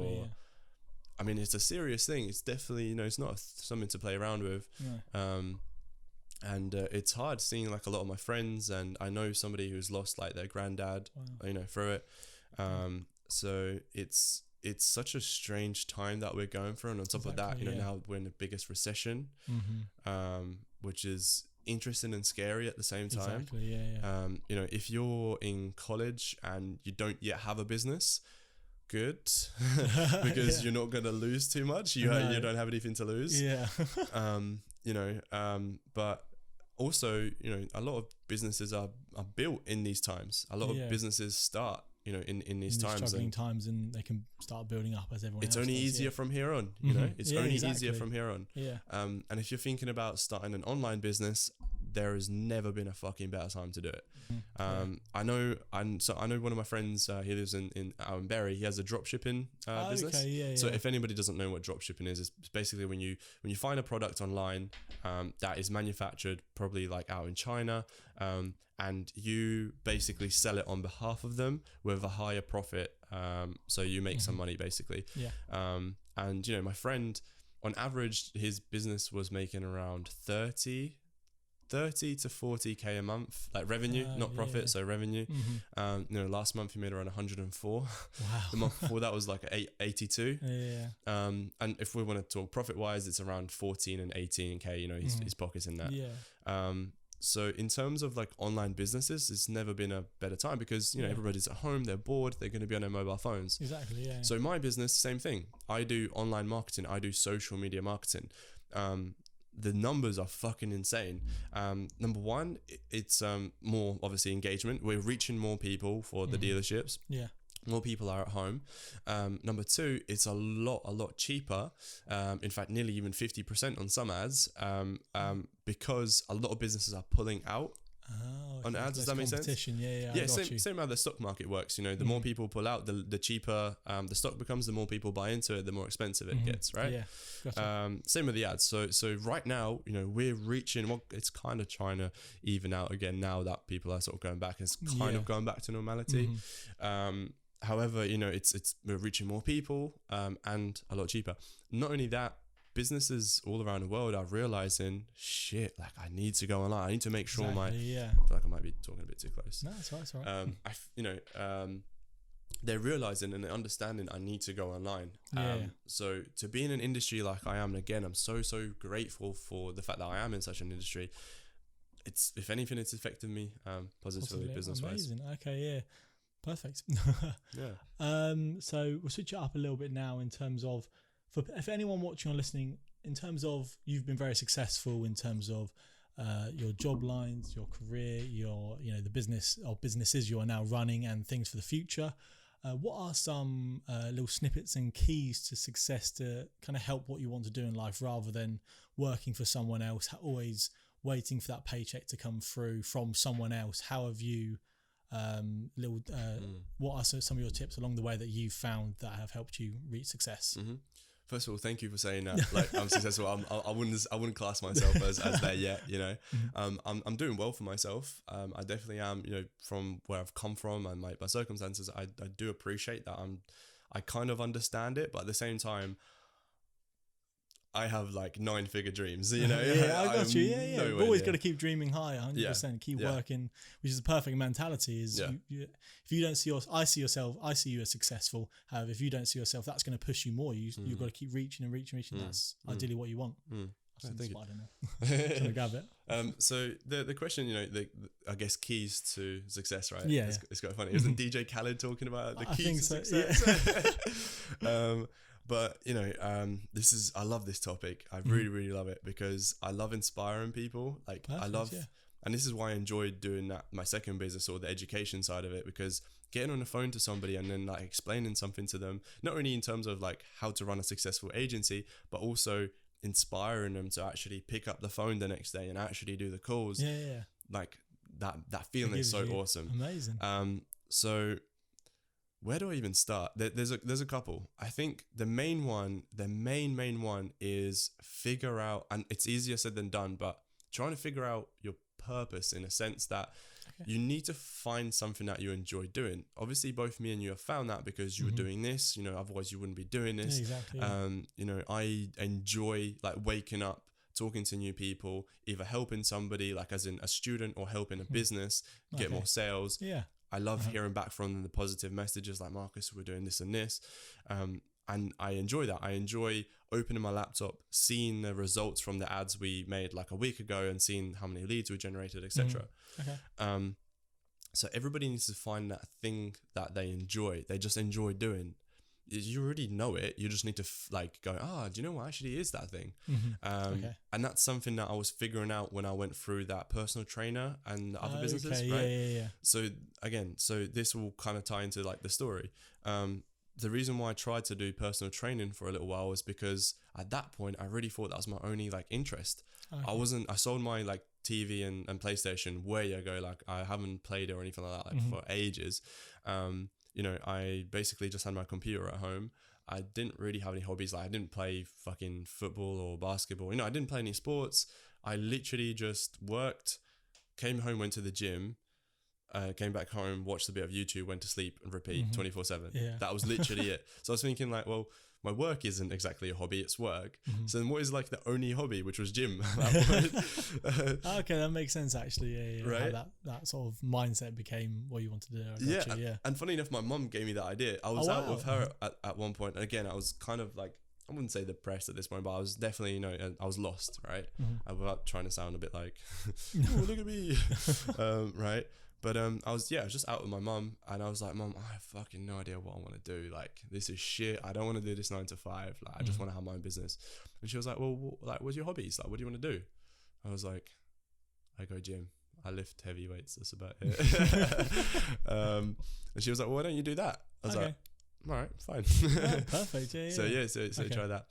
I mean, it's a serious thing. It's definitely, it's not something to play around with. And it's hard seeing like a lot of my friends, and I know somebody who's lost like their granddad, through it. So it's such a strange time that we're going through, and on top of that, now we're in the biggest recession, which is interesting and scary at the same time. If you're in college and you don't yet have a business, good, because you're not going to lose too much. You don't have anything to lose. But also, a lot of businesses are built in these times. A lot of businesses start in these times, struggling times, and they can start building up as everyone it's else only does, easier from here on. It's only easier from here on. And if you're thinking about starting an online business, there has never been a fucking better time to do it. I know one of my friends, he lives in Bury. He has a drop shipping business. So if anybody doesn't know what drop shipping is, it's basically when you find a product online that is manufactured probably like out in China, and you basically sell it on behalf of them with a higher profit. So you make some money basically. And my friend, on average, his business was making around 30 to 40k a month, like revenue, not profit. So revenue. Last month he made around 104. Wow. The month before that was like 82. And if we want to talk profit wise, it's around 14 and 18k. His pockets in that. So in terms of like online businesses, it's never been a better time, because everybody's at home, they're bored, they're going to be on their mobile phones. Exactly. So my business, same thing. I do online marketing, I do social media marketing. the numbers are fucking insane. Number one, it's more obviously engagement. We're reaching more people for the dealerships. Yeah. More people are at home. Number two, it's a lot cheaper. In fact, nearly even 50% on some ads, because a lot of businesses are pulling out on ads. Does that make sense? Yeah. Same how the stock market works. You know, the more people pull out, the cheaper the stock becomes. The more people buy into it, the more expensive it gets. Right. Yeah. Gotcha. Same with the ads. So right now, you know, we're reaching. Well, it's kind of trying to even out again now that people are sort of going back. It's kind of going back to normality. However, you know, we're reaching more people and a lot cheaper. Not only that, businesses all around the world are realizing, shit, like I need to go online. I need to make sure I feel like I might be talking a bit too close. No, that's all right. They're realizing and they're understanding I need to go online. So to be in an industry like I am, and again, I'm so grateful for the fact that I am in such an industry. It's, if anything, it's affected me positively business-wise. Amazing. Okay, yeah. Perfect. Yeah. So we'll switch it up a little bit now in terms of, if anyone watching or listening, in terms of you've been very successful in terms of your job lines, your career, the business or businesses you are now running and things for the future. What are some little snippets and keys to success to kind of help what you want to do in life rather than working for someone else, always waiting for that paycheck to come through from someone else? How have you what are some of your tips along the way that you've found that have helped you reach success? First of all, thank you for saying that. Like, I'm successful. I wouldn't class myself as there yet. You know, I'm doing well for myself. I definitely am. You know, from where I've come from and my circumstances, I do appreciate that. I kind of understand it, but at the same time, I have like 9-figure dreams, you know. I got you. Yeah. You've always got to keep dreaming high, 100%. Keep working, which is the perfect mentality. If you don't see I see you as successful. However, if you don't see yourself, that's going to push you more. You've got to keep reaching and reaching. That's ideally what you want. Thank you. Trying to grab it. So the question, you know, I guess keys to success, right? Yeah. It's quite funny. Isn't DJ Khaled talking about the keys to success? Yeah. But, you know, I love this topic. I really love it because I love inspiring people. Like, and this is why I enjoyed doing that, my second business, or the education side of it, because getting on the phone to somebody and then like explaining something to them, not only in terms of like how to run a successful agency, but also inspiring them to actually pick up the phone the next day and actually do the calls. Like that feeling is so awesome. Amazing. So where do I even start? There's a couple. I think the main one is figure out, and it's easier said than done, but trying to figure out your purpose, in a sense that you need to find something that you enjoy doing. Obviously, both me and you have found that because you were doing this, you know, otherwise you wouldn't be doing this. Exactly. You know, I enjoy like waking up, talking to new people, either helping somebody, like as in a student, or helping a business get more sales. I love hearing back from them, the positive messages like, Markuss, we're doing this and this. And I enjoy that. I enjoy opening my laptop, seeing the results from the ads we made like a week ago and seeing how many leads we generated, etc. So everybody needs to find that thing that they enjoy. They just enjoy doing. You already know it. You just need to go, do you know what actually is that thing? And that's something that I was figuring out when I went through that personal trainer and other businesses, right? So again, this will kind of tie into like the story. The reason why I tried to do personal training for a little while was because at that point I really thought that was my only like interest. I sold my like TV and PlayStation way ago. Like I haven't played it or anything like that for ages. You know, I basically just had my computer at home. I didn't really have any hobbies. Like I didn't play fucking football or basketball. You know, I didn't play any sports. I literally just worked, came home, went to the gym, came back home, watched a bit of YouTube, went to sleep and repeat 24/7. That was literally it. So I was thinking like, well, my work isn't exactly a hobby, it's work. So then what is like the only hobby, which was gym at that point? Okay, that makes sense actually. Right? How that sort of mindset became what you wanted to do. And funny enough, my mum gave me that idea. I was out with her at one point, and again, I was kind of like, I wouldn't say depressed at this point, but I was definitely, you know, I was lost, right? Without trying to sound a bit like, oh, look at me, right? But I was just out with my mum, and I was like, Mum, I have fucking no idea what I want to do. Like, this is shit. I don't want to do this 9 to 5. Like, I just want to have my own business. And she was like, well, like, what's your hobbies? Like, what do you want to do? I was like, I go gym. I lift heavy weights. That's about it. And she was like, well, why don't you do that? I was like, all right, fine. Perfect. Yeah. So try that.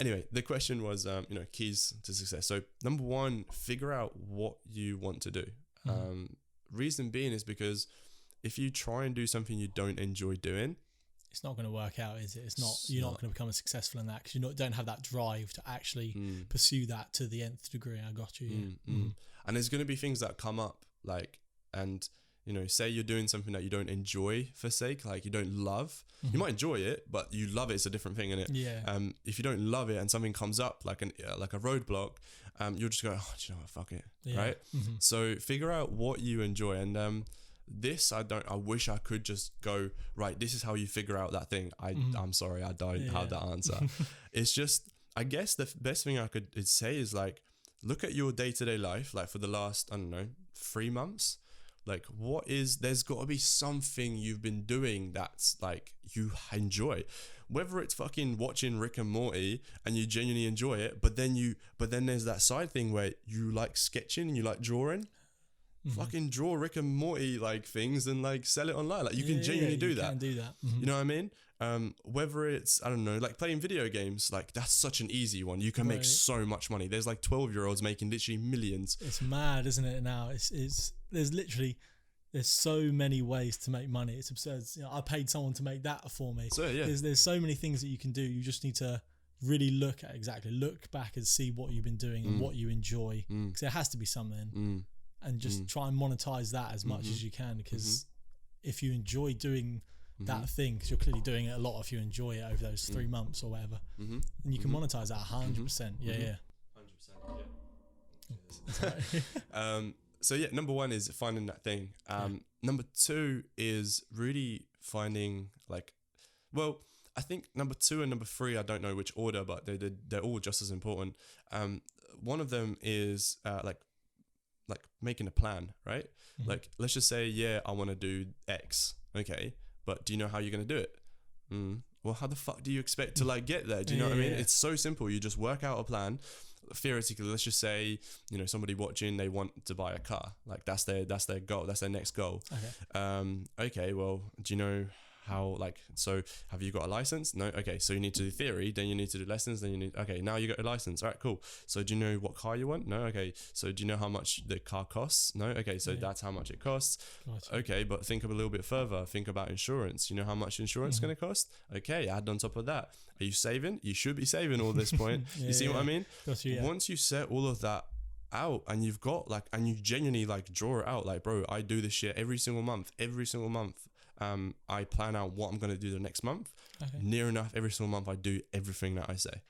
Anyway, the question was, keys to success. So number one, figure out what you want to do. Reason being is because if you try and do something you don't enjoy doing, it's not going to work out, is it? You're not going to become successful in that because you don't have that drive to actually pursue that to the nth degree. I got you. And there's going to be things that come up, like, and say you're doing something that you don't enjoy for sake, like you don't love. You might enjoy it, but you love it. It's a different thing, innit? Yeah. If you don't love it and something comes up like a roadblock, you'll just go, oh, do you know what? Fuck it, right? So figure out what you enjoy, and this I wish I could just go, right, this is how you figure out that thing. I'm sorry, I don't have that answer. It's just, I guess the best thing I could say is like, look at your day-to-day life, like for the last, I don't know, 3 months. Like, there's got to be something you've been doing that's like you enjoy, whether it's fucking watching Rick and Morty and you genuinely enjoy it, but then there's that side thing where you like sketching and you like drawing. Fucking draw Rick and Morty like things and like sell it online. Like you can genuinely do that. Can do that. You know what I mean? Whether it's, I don't know, like playing video games, like that's such an easy one. You can make so much money. There's like 12-year-olds making literally millions. It's mad, isn't it? Now there's so many ways to make money. It's absurd. I paid someone to make that for me. So yeah, there's so many things that you can do. You just need to really look back and see what you've been doing and what you enjoy, because there has to be something. And just try and monetize that as much as you can, because if you enjoy doing that thing, because you're clearly doing it a lot if you enjoy it over those 3 months or whatever, and you can monetize that 100%. Yeah. 100%. So yeah, number one is finding that thing. Number two is really finding I think number two and number three, I don't know which order, but they're all just as important. One of them is like making a plan, right? Like, let's just say, I want to do X. Okay. But do you know how you're going to do it? Well, how the fuck do you expect to like get there? Do you know what I mean? It's so simple. You just work out a plan. Theoretically, let's just say, somebody watching, they want to buy a car. Like that's their goal. That's their next goal. Okay. Well, do you know how, so have you got a license? No. Okay. So you need to do theory, then you need to do lessons, then now you got a license. All right, cool. So do you know what car you want? No. Okay. So do you know how much the car costs? No. Okay. So that's how much it costs. Gotcha. Okay. But think a little bit further. Think about insurance. You know how much insurance is going to cost? Okay. Add on top of that. Are you saving? You should be saving all this point. You see what I mean? Gotcha, Once you set all of that out and you've got and you genuinely draw it out, bro, I do this shit every single month. I plan out what I'm going to do the next month. Near enough every single month I do everything that I say,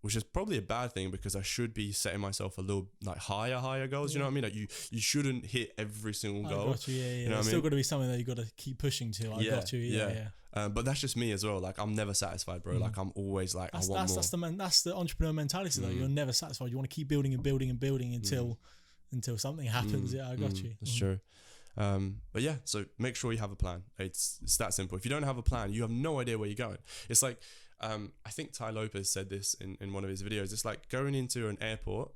which is probably a bad thing, because I should be setting myself a little higher goals. You know what I mean? Like you shouldn't hit every single goal. Got you. You know what I mean? Still got to be something that you got to keep pushing to. Got you. But that's just me as well. Like, I'm never satisfied, bro. Like, I'm always I want more. That's the entrepreneur mentality though. You're never satisfied. You want to keep building and building and building until something happens. I got you. That's true. But yeah, so make sure you have a plan. It's that simple. If you don't have a plan, you have no idea where you're going. It's like, I think Ty Lopez said this in one of his videos. It's like going into an airport,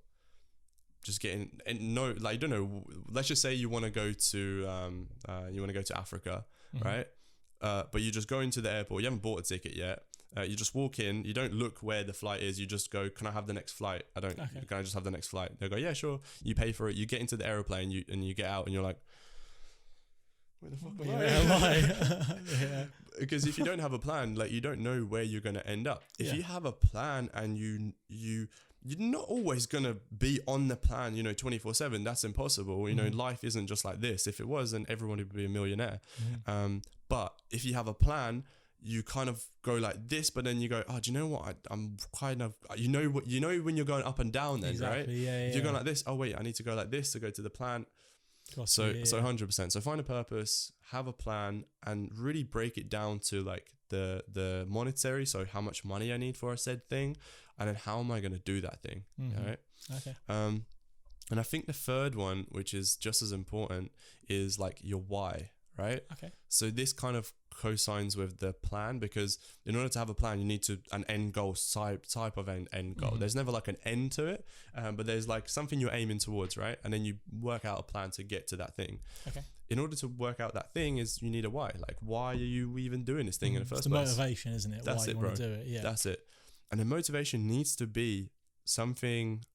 just getting, and you don't know, let's just say you want to go to Africa, right? But you just go into the airport, you haven't bought a ticket yet. You just walk in, you don't look where the flight is, you just go, can I have the next flight? Can I just have the next flight? They go, yeah, sure. You pay for it, you get into the aeroplane, you get out and you're like, where the fuck am I? Because if you don't have a plan, you don't know where you're going to end up. If you have a plan and you're not always going to be on the plan, 24/7, that's impossible. Life isn't just like this. If it was, then everyone would be a millionaire. But if you have a plan, you kind of go like this, but then you go, oh, do you know what? I'm kind of, when you're going up and down then, right? You're going like this. Oh wait, I need to go like this to go to the plan. So 100%. So find a purpose, have a plan, and really break it down to the monetary. So how much money I need for a said thing, and then how am I going to do that thing? Right? Okay. And I think the third one, which is just as important, is like your why, right? Okay. So this kind of co-signs with the plan, because in order to have a plan, you need an end goal type of end goal. There's never like an end to it, but there's like something you're aiming towards, right? And then you work out a plan to get to that thing. Okay. In order to work out that thing, is you need a why. Like, why are you even doing this thing in the first place? It's the motivation, isn't it? That's why it, you want to do it. Yeah. That's it. And the motivation needs to be something.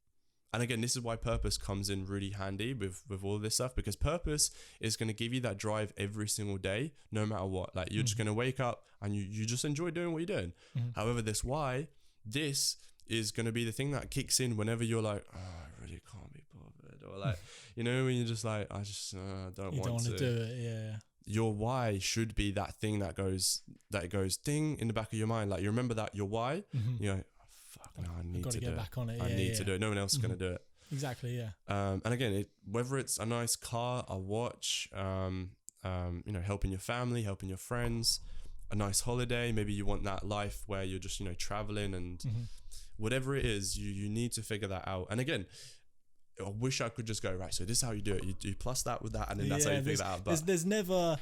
And again, this is why purpose comes in really handy with all of this stuff, because purpose is going to give you that drive every single day, no matter what. Like, you're just going to wake up and you just enjoy doing what you're doing. However, this why, this is going to be the thing that kicks in whenever you're like, oh, I really can't be bothered. Or like, you know, when you're just like, I just don't want to do it. Yeah. Your why should be that thing that goes ding in the back of your mind. Like, you remember that, your why, you know, no, I need to get back on it. I need to do it. No one else is going to do it. Exactly. Yeah. And again, whether it's a nice car, a watch, you know, helping your family, helping your friends, a nice holiday. Maybe you want that life where you're just, you know, traveling and whatever it is, you need to figure that out. And again, I wish I could just go, right, so this is how you do it. You do plus that with that, and then that's how you figure that out. But there's never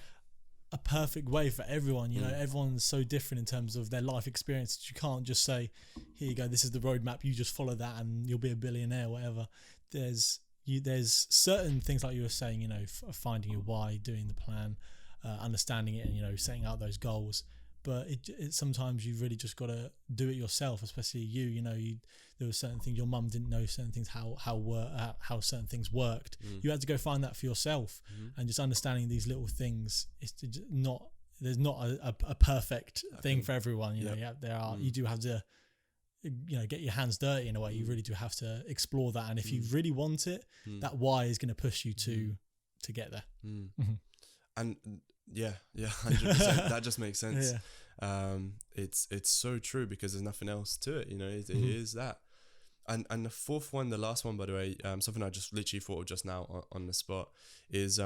a perfect way for everyone. You know, everyone's so different in terms of their life experiences. You can't just say, here you go, this is the roadmap, you just follow that and you'll be a billionaire, whatever. There's certain things, like you were saying, you know, finding your why, doing the plan, understanding it, and, you know, setting out those goals. But it sometimes you really just got to do it yourself, especially you know, there were certain things your mum didn't know, certain things, how certain things worked. You had to go find that for yourself, and just understanding these little things. There's not a perfect thing for everyone. You know, you do have to, you know, get your hands dirty in a way. You really do have to explore that, and if you really want it, that why is going to push you to get there. And yeah, 100%. That just makes sense. It's so true, because there's nothing else to it. You know, it is that. And the fourth one, the last one, by the way, something I just literally thought of just now on the spot, is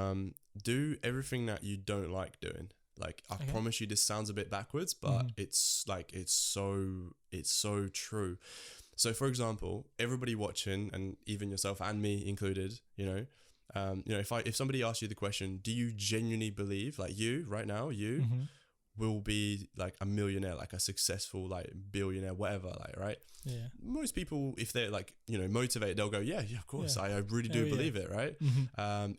do everything that you don't like doing. Like, I promise you, this sounds a bit backwards, but it's so true. So, for example, everybody watching, and even yourself and me included, you know, if somebody asks you the question, do you genuinely believe, like, you right now, will be like a millionaire, like a successful, like, billionaire, whatever, like, right? Yeah. Most people, if they're like, you know, motivated, they'll go, yeah, of course. I really do believe it, right?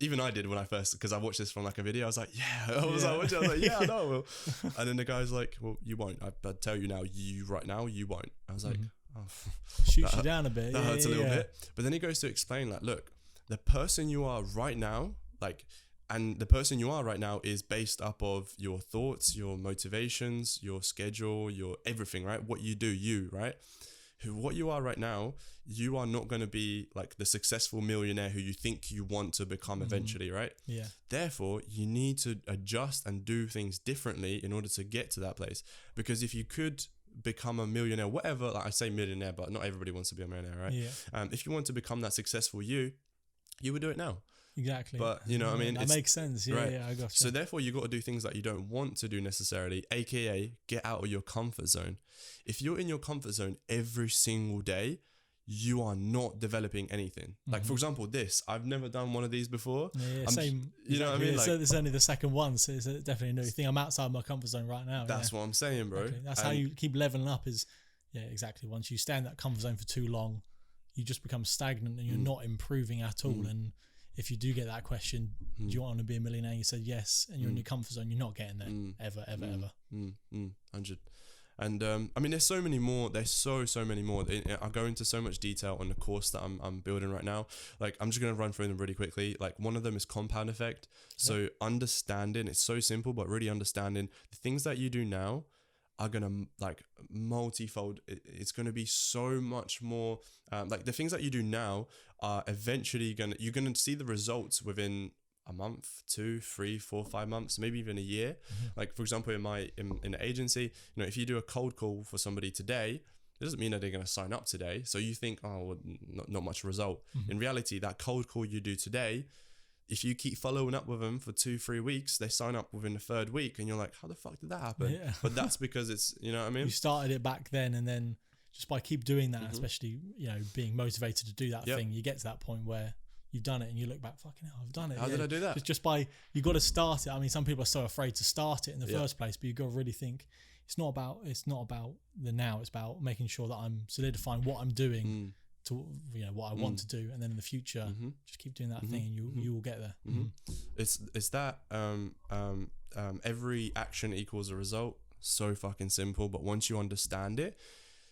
Even I did when I first, because I watched this from like a video, I was like, I was like, yeah, I know I will. And then the guy's like, well, you won't. I'd tell you now, right now, you won't. I was like, oh, shoots you down a bit. That hurts a little bit. But then he goes to explain, like, look, the person you are right now, like, and the person you are right now is based up of your thoughts, your motivations, your schedule, your everything, right? What you do, right? What you are right now, you are not going to be like the successful millionaire who you think you want to become eventually, right? Yeah. Therefore, you need to adjust and do things differently in order to get to that place. Because if you could become a millionaire, whatever, like I say millionaire, but not everybody wants to be a millionaire, right? Yeah. If you want to become that successful you would do it now. Exactly. But you know what I mean? That makes sense. Yeah, right. Yeah, I got you. So therefore, you got to do things that you don't want to do necessarily, aka get out of your comfort zone. If you're in your comfort zone every single day, you are not developing anything. Like, for example, I've never done one of these before. Yeah, same. You know what I mean? Like, it's only the second one, so it's definitely a new thing. I'm outside my comfort zone right now. That's what I'm saying, bro. Okay. That's how you keep leveling up. Exactly. Once you stay in that comfort zone for too long, you just become stagnant and you're not improving at all. And if you do get that question, do you want to be a millionaire? You said yes, and you're in your comfort zone. You're not getting there ever. 100. And I mean, there's so many more. There's so many more. I go into so much detail on the course that I'm building right now. Like, I'm just gonna run through them really quickly. Like, one of them is compound effect. So understanding, it's so simple, but really understanding the things that you do now are gonna like multifold. It's gonna be so much more. Like, the things that you do now are eventually you're gonna see the results within a month, 2, 3, 4, 5 months, maybe even a year. Like, for example, in the agency, you know, if you do a cold call for somebody today, it doesn't mean that they're going to sign up today. So you think, oh, well, not much result. In reality, that cold call you do today, if you keep following up with them for 2-3 weeks, they sign up within the 3rd week, and you're like, how the fuck did that happen? Yeah. But that's because it's, you know what I mean? You started it back then, and then just by keep doing that, especially, you know, being motivated to do that thing, you get to that point where you've done it and you look back, fucking hell, I've done it. How did I do that? Just by, you got to start it. I mean, some people are so afraid to start it in the first place, but you've got to really think it's not about the now. It's about making sure that I'm solidifying what I'm doing to, what I want to do. And then in the future, just keep doing that thing and you will get there. It's that every action equals a result. So fucking simple. But once you understand it,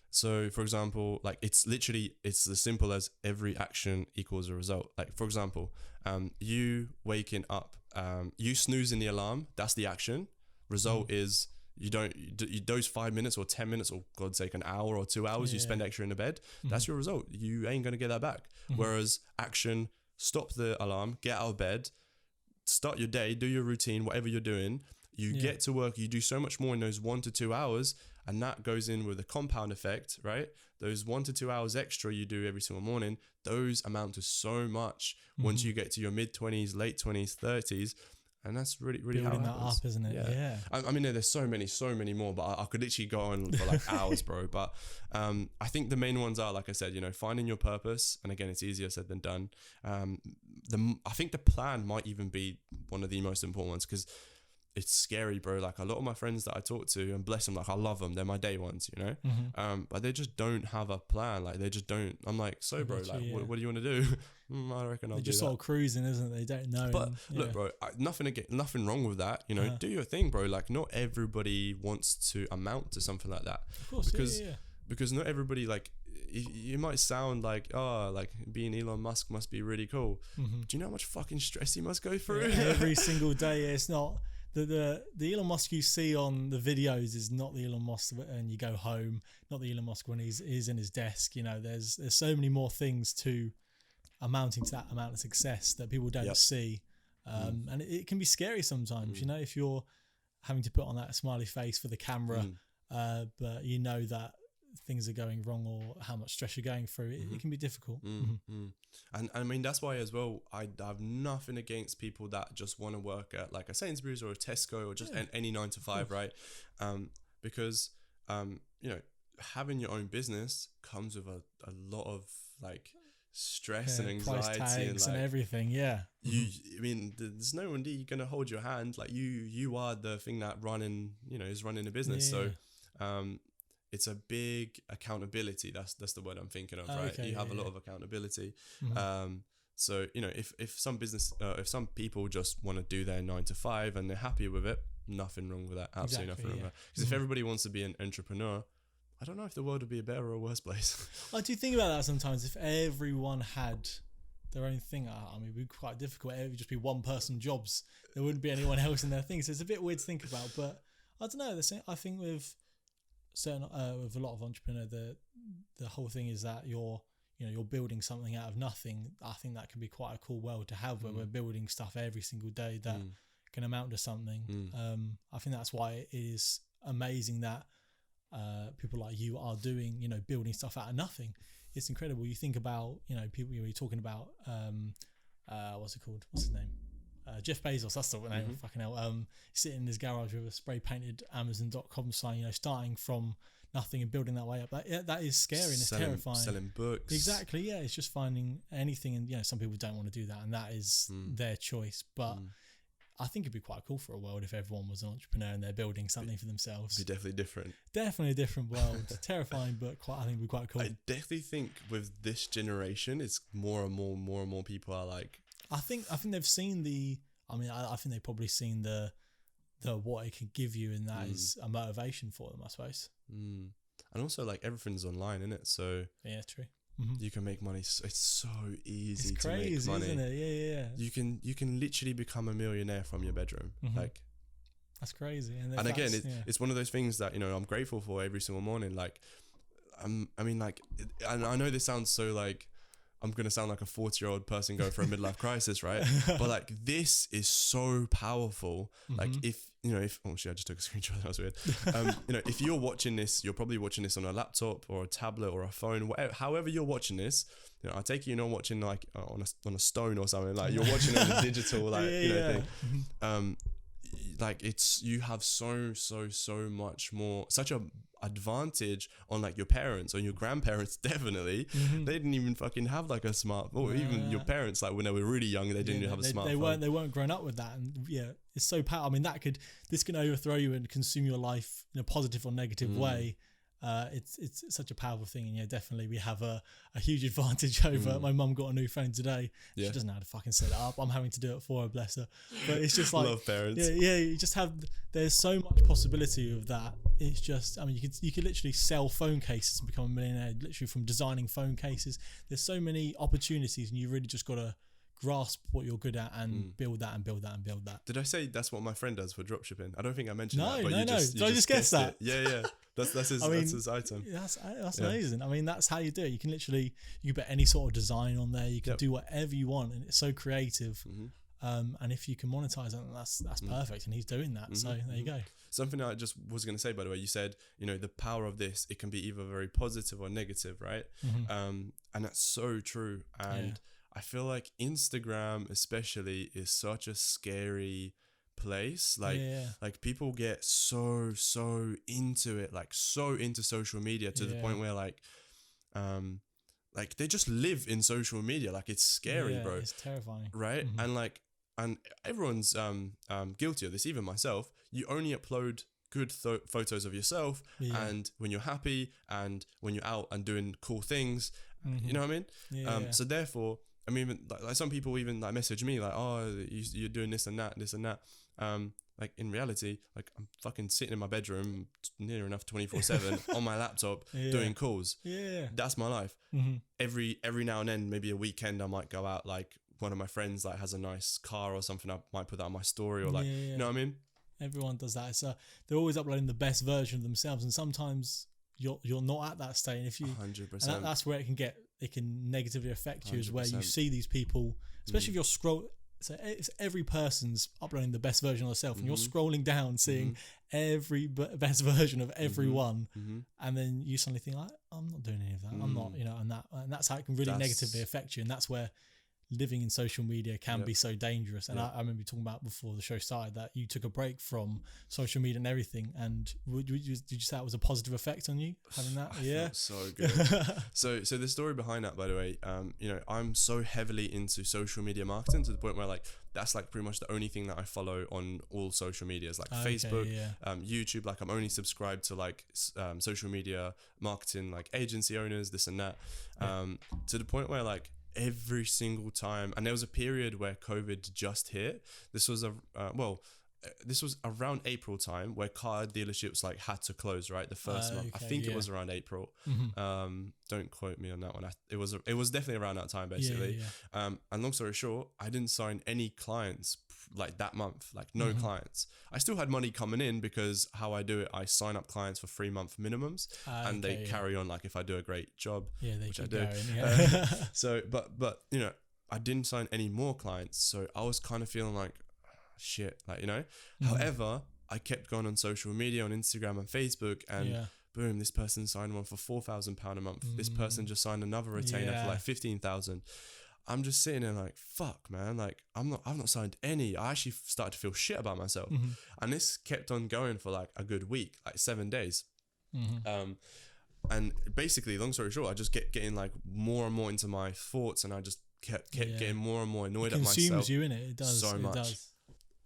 so for example, like it's as simple as every action equals a result. Like for example, you waking up, you snoozing the alarm, that's the action. Result is you those 5 minutes or 10 minutes or God's sake an hour or 2 hours you spend extra in the bed, that's your result. You ain't gonna get that back. Whereas action, stop the alarm, get out of bed, start your day, do your routine, whatever you're doing, you get to work, you do so much more in those 1 to 2 hours, and that goes in with a compound effect, right? Those 1 to 2 hours extra you do every single morning, those amount to so much once you get to your mid-20s, late 20s, 30s. And that's really, really building how it that up, isn't it? Yeah. I mean, there's so many more, but I could literally go on for like hours, bro. But I think the main ones are, like I said, finding your purpose. And again, it's easier said than done. I think the plan might even be one of the most important ones, because it's scary, bro. Like a lot of my friends that I talk to, and bless them, like I love them, they're my day ones, but they just don't have a plan. Like they just don't. I'm like, so bro, like what do you want to do? I reckon I'll do that. They're just sort of cruising, isn't it? They don't know. But look, bro, nothing wrong with that. Do your thing, bro. Like not everybody wants to amount to something like that. Of course, because not everybody, like, you might sound like, like being Elon Musk must be really cool. Do you know how much fucking stress he must go through? Every single day. It's not the Elon Musk you see on the videos is not the Elon Musk and you go home, not the Elon Musk when he's in his desk. There's so many more things to amounting to that amount of success that people don't see. And it can be scary sometimes, if you're having to put on that smiley face for the camera, but that things are going wrong or how much stress you're going through, it can be difficult. And I mean, that's why as well, I have nothing against people that just want to work at like a Sainsbury's or a Tesco or just any 9 to 5, right? Because having your own business comes with a lot of like stress and anxiety and everything. I mean, there's no one gonna hold your hand. Like you are the thing that is running a business. So it's a big accountability. That's the word I'm thinking of, right? You have a lot of accountability. So if some people just want to do their 9 to 5 and they're happy with it, nothing wrong with that. Absolutely nothing wrong with that. Because if everybody wants to be an entrepreneur, I don't know if the world would be a better or a worse place. I do think about that sometimes. If everyone had their own thing, I mean, it would be quite difficult. It would just be one person jobs. There wouldn't be anyone else in their thing. So it's a bit weird to think about. But I don't know. I think with a lot of entrepreneurs, the whole thing is that you're building something out of nothing. I think that can be quite a cool world to have, where we're building stuff every single day that can amount to something. I think that's why it is amazing that people like you are doing, building stuff out of nothing. It's incredible. You think about, people, you're talking about, what's it called? What's his name? Jeff Bezos, that's the name. Fucking hell. Sitting in his garage with a spray painted Amazon.com sign, starting from nothing and building that way up. That is scary and it's terrifying. Selling books. Exactly. Yeah. It's just finding anything. And, some people don't want to do that, and that is their choice. But I think it'd be quite cool for a world if everyone was an entrepreneur and they're building something for themselves. It'd be definitely different. Definitely a different world. Terrifying, but I think it'd be quite cool. I definitely think with this generation, it's more and more people are like. I think they've seen I think they've probably seen the what it can give you, and that is a motivation for them, I suppose. And also, like, everything's online, isn't it? So yeah, true. You can make money. It's so easy it's to crazy, make money, isn't it? Yeah. You can literally become a millionaire from your bedroom. Like, that's crazy. And again, it's one of those things that I'm grateful for every single morning. Like, I mean, like, and I know this sounds so like. I'm going to sound like a 40-year-old person going for a midlife crisis, right? But like, this is so powerful. Like oh shit, I just took a screenshot. That was weird. If you're watching this, you're probably watching this on a laptop or a tablet or a phone, whatever, however you're watching this, I take it you're not watching like on a stone or something. Like, you're watching on a digital, like, thing. like you have so much more, such a advantage on like your parents or your grandparents. Definitely, they didn't even fucking have like a smart, or even your parents, like when they were really young, they didn't even have a smartphone. They weren't grown up with that, and it's so powerful. I mean, this can overthrow you and consume your life in a positive or negative way. It's such a powerful thing, and definitely we have a huge advantage over. My mum got a new phone today. She doesn't know how to fucking set it up. I'm having to do it for her, bless her. But it's just like love parents. You just have. There's so much possibility of that. It's just, I mean, you could literally sell phone cases and become a millionaire literally from designing phone cases. There's so many opportunities, and you really just got to grasp what you're good at and build that and build that and build that. Did I say that's what my friend does for dropshipping? I don't think I mentioned that. But no. Did I just guess that? Yeah. That's his. That's his item. That's amazing. I mean, that's how you do it. You can literally put any sort of design on there. You can do whatever you want, and it's so creative. And if you can monetize it, that's perfect. And he's doing that. So there you go. Something I just was going to say, by the way, you said, the power of this, it can be either very positive or negative, right? And that's so true. And I feel like Instagram especially is such a scary place. Like people get so into it, like so into social media to the point where like they just live in social media. Like it's scary, bro. It's terrifying, right? And everyone's guilty of this, even myself. You only upload good photos of yourself and when you're happy and when you're out and doing cool things. You know what I mean? So therefore, I mean, like some people even like message me like, oh, you're doing this and that. Like in reality, like I'm fucking sitting in my bedroom near enough 24/7 on my laptop doing calls. That's my life. Every now and then, maybe a weekend, I might go out. Like one of my friends like has a nice car or something. I might put that on my story or like, you know what I mean? Everyone does that. So they're always uploading the best version of themselves, and sometimes you're not at that state. And if you 100%, and that's where it can negatively affect you, is where you see these people, especially if you're so it's every person's uploading the best version of themselves, and you're scrolling down seeing every best version of everyone, and then you suddenly think like, I'm not doing any of that. I'm not, and that's how it can really negatively affect you. And that's where living in social media can be so dangerous. And I remember you talking about before the show started that you took a break from social media and everything. And did you say that was a positive effect on you having that? I felt so good. so the story behind that, by the way, I'm so heavily into social media marketing to the point where like that's like pretty much the only thing that I follow on all social medias, like Facebook, YouTube. Like I'm only subscribed to like social media marketing, like agency owners, this and that, to the point where like every single time, and there was a period where COVID just hit. This was this was around April time where car dealerships like had to close, right? The first month. I think it was around April. Don't quote me on that one. It was definitely around that time, basically. And long story short, I didn't sign any clients like that month, like no clients. I still had money coming in because how I do it, I sign up clients for 3-month minimums, and they carry on like if I do a great job, which I do. So, but I didn't sign any more clients, so I was kind of feeling like shit, like However, I kept going on social media, on Instagram and Facebook, and boom, this person signed one for £4,000 a month. This person just signed another retainer for like 15,000. I'm just sitting there like, fuck, man, like I've not signed any. I actually started to feel shit about myself. And this kept on going for like a good week, like 7 days. And basically, long story short, I just kept getting like more and more into my thoughts, and I just kept getting more and more annoyed at myself. It consumes you, innit? It does. So much. Does.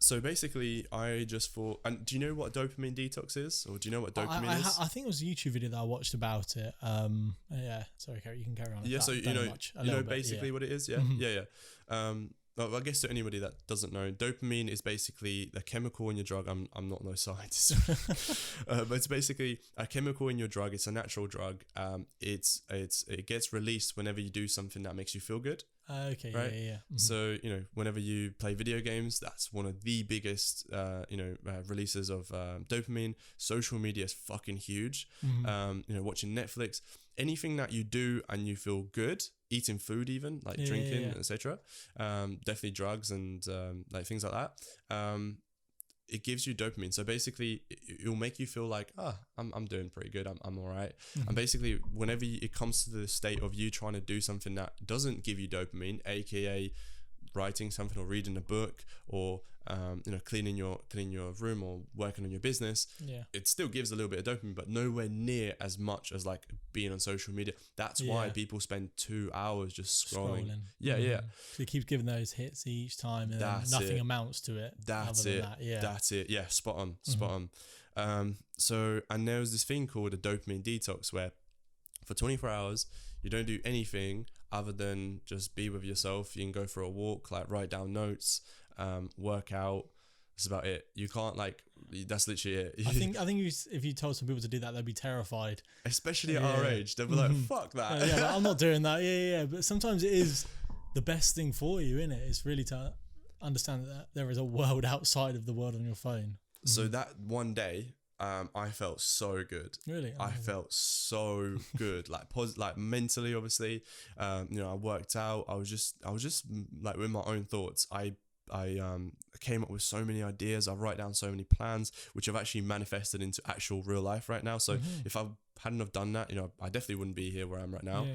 So basically, I just thought, and do you know what dopamine detox is? Or do you know what dopamine is? I think it was a YouTube video that I watched about it. Sorry, Carrie, you can carry on. Yeah, so you know basically what it is? Yeah. Well, I guess to anybody that doesn't know, dopamine is basically the chemical in your drug. I'm not no scientist, but it's basically a chemical in your drug. It's a natural drug. It gets released whenever you do something that makes you feel good. Okay. Right? Yeah. So whenever you play video games, that's one of the biggest releases of dopamine. Social media is fucking huge. Watching Netflix, anything that you do and you feel good, eating food, even like drinking, etc. Definitely drugs and like things like that. It gives you dopamine. So basically, it'll make you feel like, I'm doing pretty good. I'm all right. And basically, whenever it comes to the state of you trying to do something that doesn't give you dopamine, aka writing something or reading a book or cleaning your room or working on your business, it still gives a little bit of dopamine, but nowhere near as much as like being on social media. That's why people spend 2 hours just scrolling. So it keeps giving those hits each time, and nothing amounts to it. That's it. Yeah, spot on. So, and there was this thing called a dopamine detox where for 24 hours you don't do anything other than just be with yourself. You can go for a walk, like write down notes, work out. That's about it. You can't that's literally it. I think if you told some people to do that, they'd be terrified. Especially at our age, they'd be like, "Fuck that." But I'm not doing that. Yeah. But sometimes it is the best thing for you, isn't it? It's really to understand that there is a world outside of the world on your phone. So that one day, I felt so good. Really? I felt so good, like mentally, obviously. I worked out. I was just like with my own thoughts. I came up with so many ideas. I write down so many plans, which have actually manifested into actual real life right now. So if I hadn't have done that, I definitely wouldn't be here where I am right now.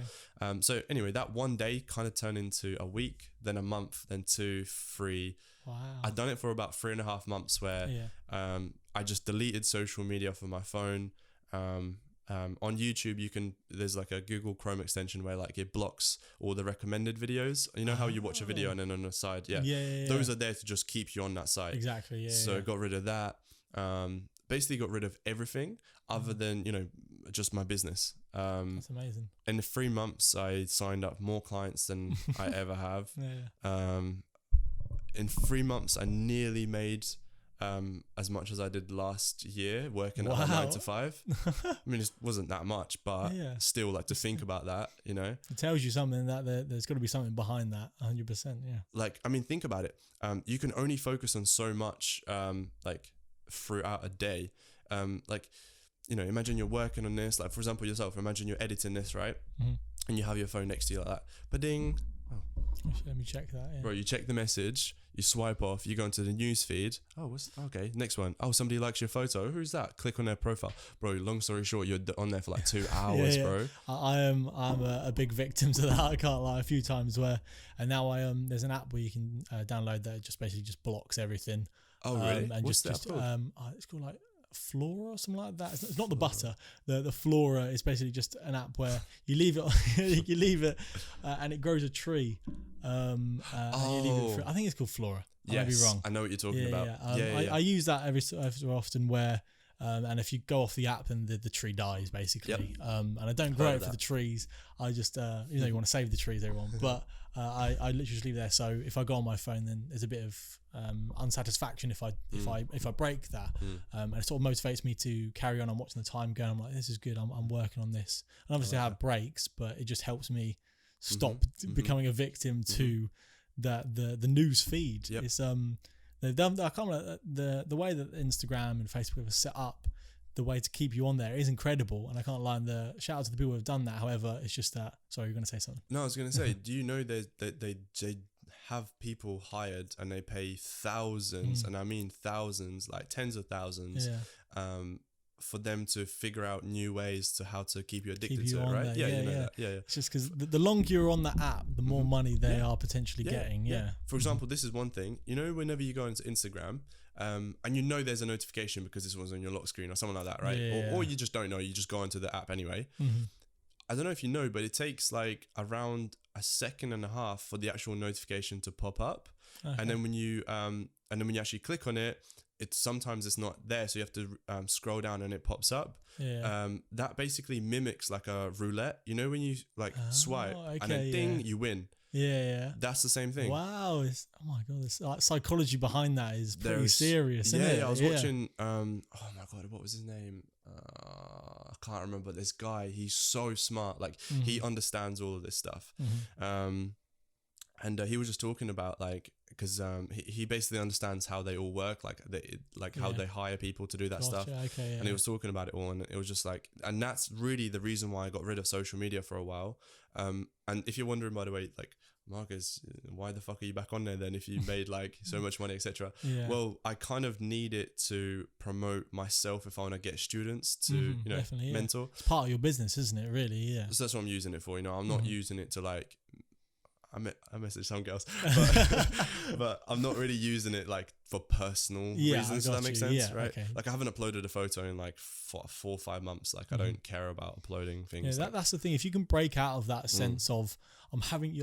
So anyway, that one day kind of turned into a week, then a month, then 2, 3. Wow. I'd done it for about 3.5 months where I just deleted social media from my phone. On YouTube, there's like a Google Chrome extension where like it blocks all the recommended videos. You know how you watch a video and then on the side, those are there to just keep you on that site. Exactly. Yeah. So got rid of that. Basically got rid of everything other than, just my business. That's amazing. In the 3 months, I signed up more clients than I ever have. In 3 months, I nearly made as much as I did last year working at 9 to 5. I mean, it wasn't that much, but still, like, to think about that, It tells you something that there's got to be something behind that, 100%. Yeah. Like, I mean, think about it. You can only focus on so much, throughout a day. Imagine you're working on this, like, for example, yourself, imagine you're editing this, right? And you have your phone next to you like that. Ba-ding. Let me check that. Yeah. Bro, you check the message, you swipe off, you go into the news feed. Oh, okay, next one. Oh, somebody likes your photo. Who's that? Click on their profile. Bro, long story short, you're on there for like 2 hours, bro. I'm a big victim to that. I can't lie. A few times and now there's an app where you can download that just basically just blocks everything. Oh, really? And What's that called? It's called like Flora or something like that. It's not the butter. The Flora is basically just an app where you leave it, and it grows a tree. And you leave it I think it's called Flora. I may be wrong. I know what you're talking about. I use that every so often where. And if you go off the app, then the tree dies basically. And I don't grow it for the trees. I just you want to save the trees, everyone. But I literally just leave it there. So if I go on my phone, then there's a bit of unsatisfaction if I break that. And it sort of motivates me to carry on. I'm watching the time going. I'm like, this is good. I'm working on this. And obviously I have breaks, but it just helps me stop becoming a victim to the news feed. It's they've done. I can't remember the way that Instagram and Facebook have set up the way to keep you on there is incredible, and I can't lie. And the shout out to the people who have done that. However, it's just that. Sorry, you're going to say something. No, I was going to say. Do you know that they have people hired and they pay thousands, and I mean thousands, like tens of thousands, for them to figure out new ways to how to keep you addicted to it, right? That. Yeah. It's just because the longer you're on the app, the more money they are potentially getting. Yeah. For example, this is one thing. Whenever you go into Instagram, and there's a notification because this was on your lock screen or something like that, right? Or you just don't know. You just go into the app anyway. I don't know if you know, but it takes like around 1.5 seconds for the actual notification to pop up, and then when you actually click on it. Sometimes it's not there, so you have to scroll down and it pops up. That basically mimics like a roulette. When you swipe and then ding, you win. That's the same thing. Wow. Oh my god, this psychology behind that is pretty serious, isn't it? I was watching oh my god, what was his name? I can't remember. This guy, he's so smart, like he understands all of this stuff. And he was just talking about because he basically understands how they all work, how they hire people to do that stuff. And he was talking about it all, and it was just and that's really the reason why I got rid of social media for a while. And if you're wondering, by the way, Marcus, why the fuck are you back on there then if you made so much money, etc.? Well, I kind of need it to promote myself if I want to get students to mentor. It's part of your business, isn't it? Really, yeah. So that's what I'm using it for. I'm not using it to I message some girls, but I'm not really using it like for personal reasons. Does that make sense? Right? Okay. Like I haven't uploaded a photo in like 4 or 5 months. Like I don't care about uploading things. Yeah, that's the thing. If you can break out of that sense of having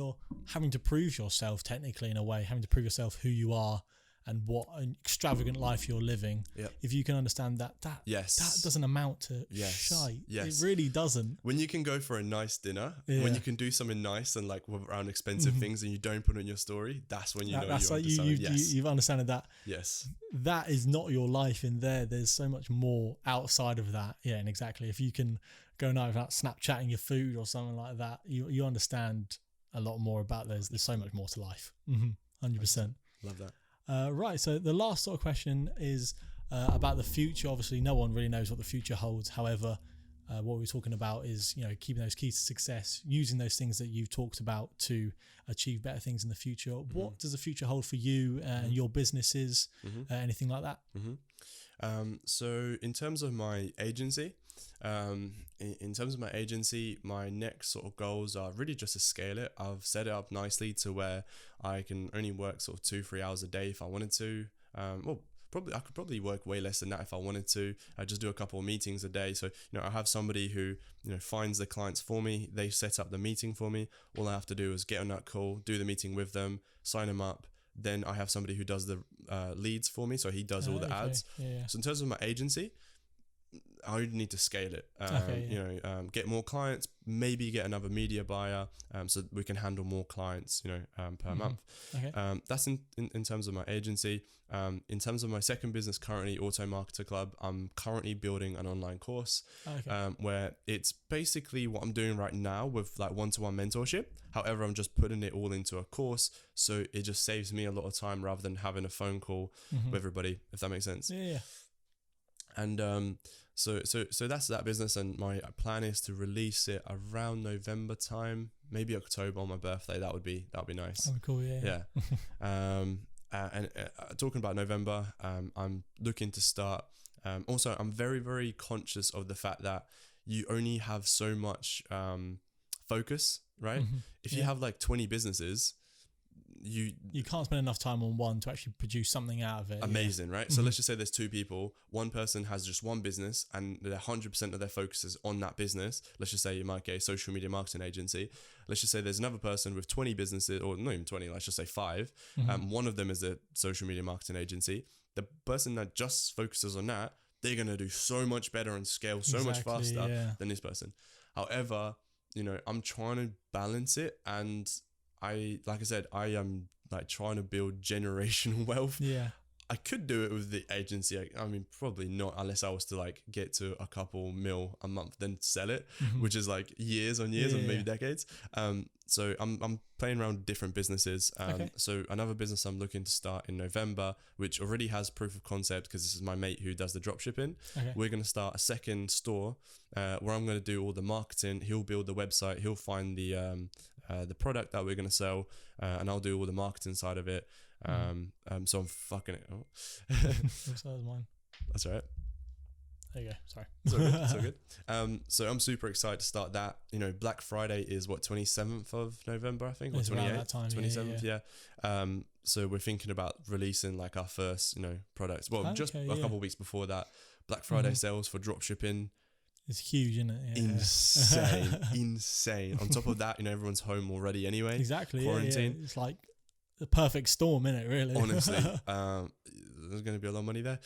to prove yourself technically in a way, having to prove yourself who you are and what an extravagant life you're living. Yep. If you can understand that doesn't amount to shite. It really doesn't. When you can go for a nice dinner, when you can do something nice and like around expensive things and you don't put it in your story, that's when you know that's you're like you've understood that. Yes. That is not your life in there. There's so much more outside of that. Yeah, and exactly. If you can go night without Snapchatting your food or something like that, you understand a lot more about there's so much more to life. 100%. Love that. Right, so the last sort of question is about the future. Obviously, no one really knows what the future holds. However, what we're talking about is, keeping those keys to success, using those things that you've talked about to achieve better things in the future. What does the future hold for you and your businesses? Anything like that? So in terms of my agency, my next sort of goals are really just to scale it. I've set it up nicely to where I can only work sort of 2-3 hours a day if I wanted to. I could probably work way less than that if I wanted to. I just do a couple of meetings a day. So, I have somebody who, finds the clients for me. They set up the meeting for me. All I have to do is get on that call, do the meeting with them, sign them up. Then I have somebody who does the leads for me. So he does all the ads. Yeah. So in terms of my agency, I would need to scale it, get more clients, maybe get another media buyer, so we can handle more clients, per month. Okay. That's in terms of my agency. In terms of my second business currently, Auto Marketer Club, I'm currently building an online course, where it's basically what I'm doing right now with like one-to-one mentorship. However, I'm just putting it all into a course, so it just saves me a lot of time rather than having a phone call with everybody, if that makes sense. Yeah. And so that's that business, and my plan is to release it around November time, maybe October on my birthday. That would be nice. That would be cool, yeah. And talking about November, I'm looking to start. Also, I'm very, very conscious of the fact that you only have so much focus, right? If you have like 20 businesses, you can't spend enough time on one to actually produce something out of it. Amazing, right? So let's just say there's 2 people. One person has just one business and 100% of their focus is on that business. Let's just say you might get a social media marketing agency. Let's just say there's another person with 20 businesses, or not even 20, let's just say 5. One of them is a social media marketing agency. The person that just focuses on that, they're going to do so much better and scale so much faster than this person. However, I'm trying to balance it, and I am like trying to build generational wealth. Yeah. I could do it with the agency. I mean, probably not unless I was to like get to a couple mil a month, then sell it, which is like years on years and maybe decades. So I'm playing around with different businesses. So another business I'm looking to start in November, which already has proof of concept because this is my mate who does the drop shipping. We're going to start a second store where I'm going to do all the marketing. He'll build the website. He'll find the product that we're going to sell, and I'll do all the marketing side of it. So I'm fucking it. Oh. That was mine. That's all right. There you go. Sorry. It's all good. So I'm super excited to start that. Black Friday is 27th of November, I think, or 28th, 27th. Yeah. So we're thinking about releasing like our first, products. Well, a couple of weeks before that, Black Friday sales for drop shipping. It's huge, isn't it? Yeah. Insane. On top of that, everyone's home already anyway. Exactly. Quarantine. Yeah. It's like the perfect storm, isn't it? Really. Honestly, there's going to be a lot of money there.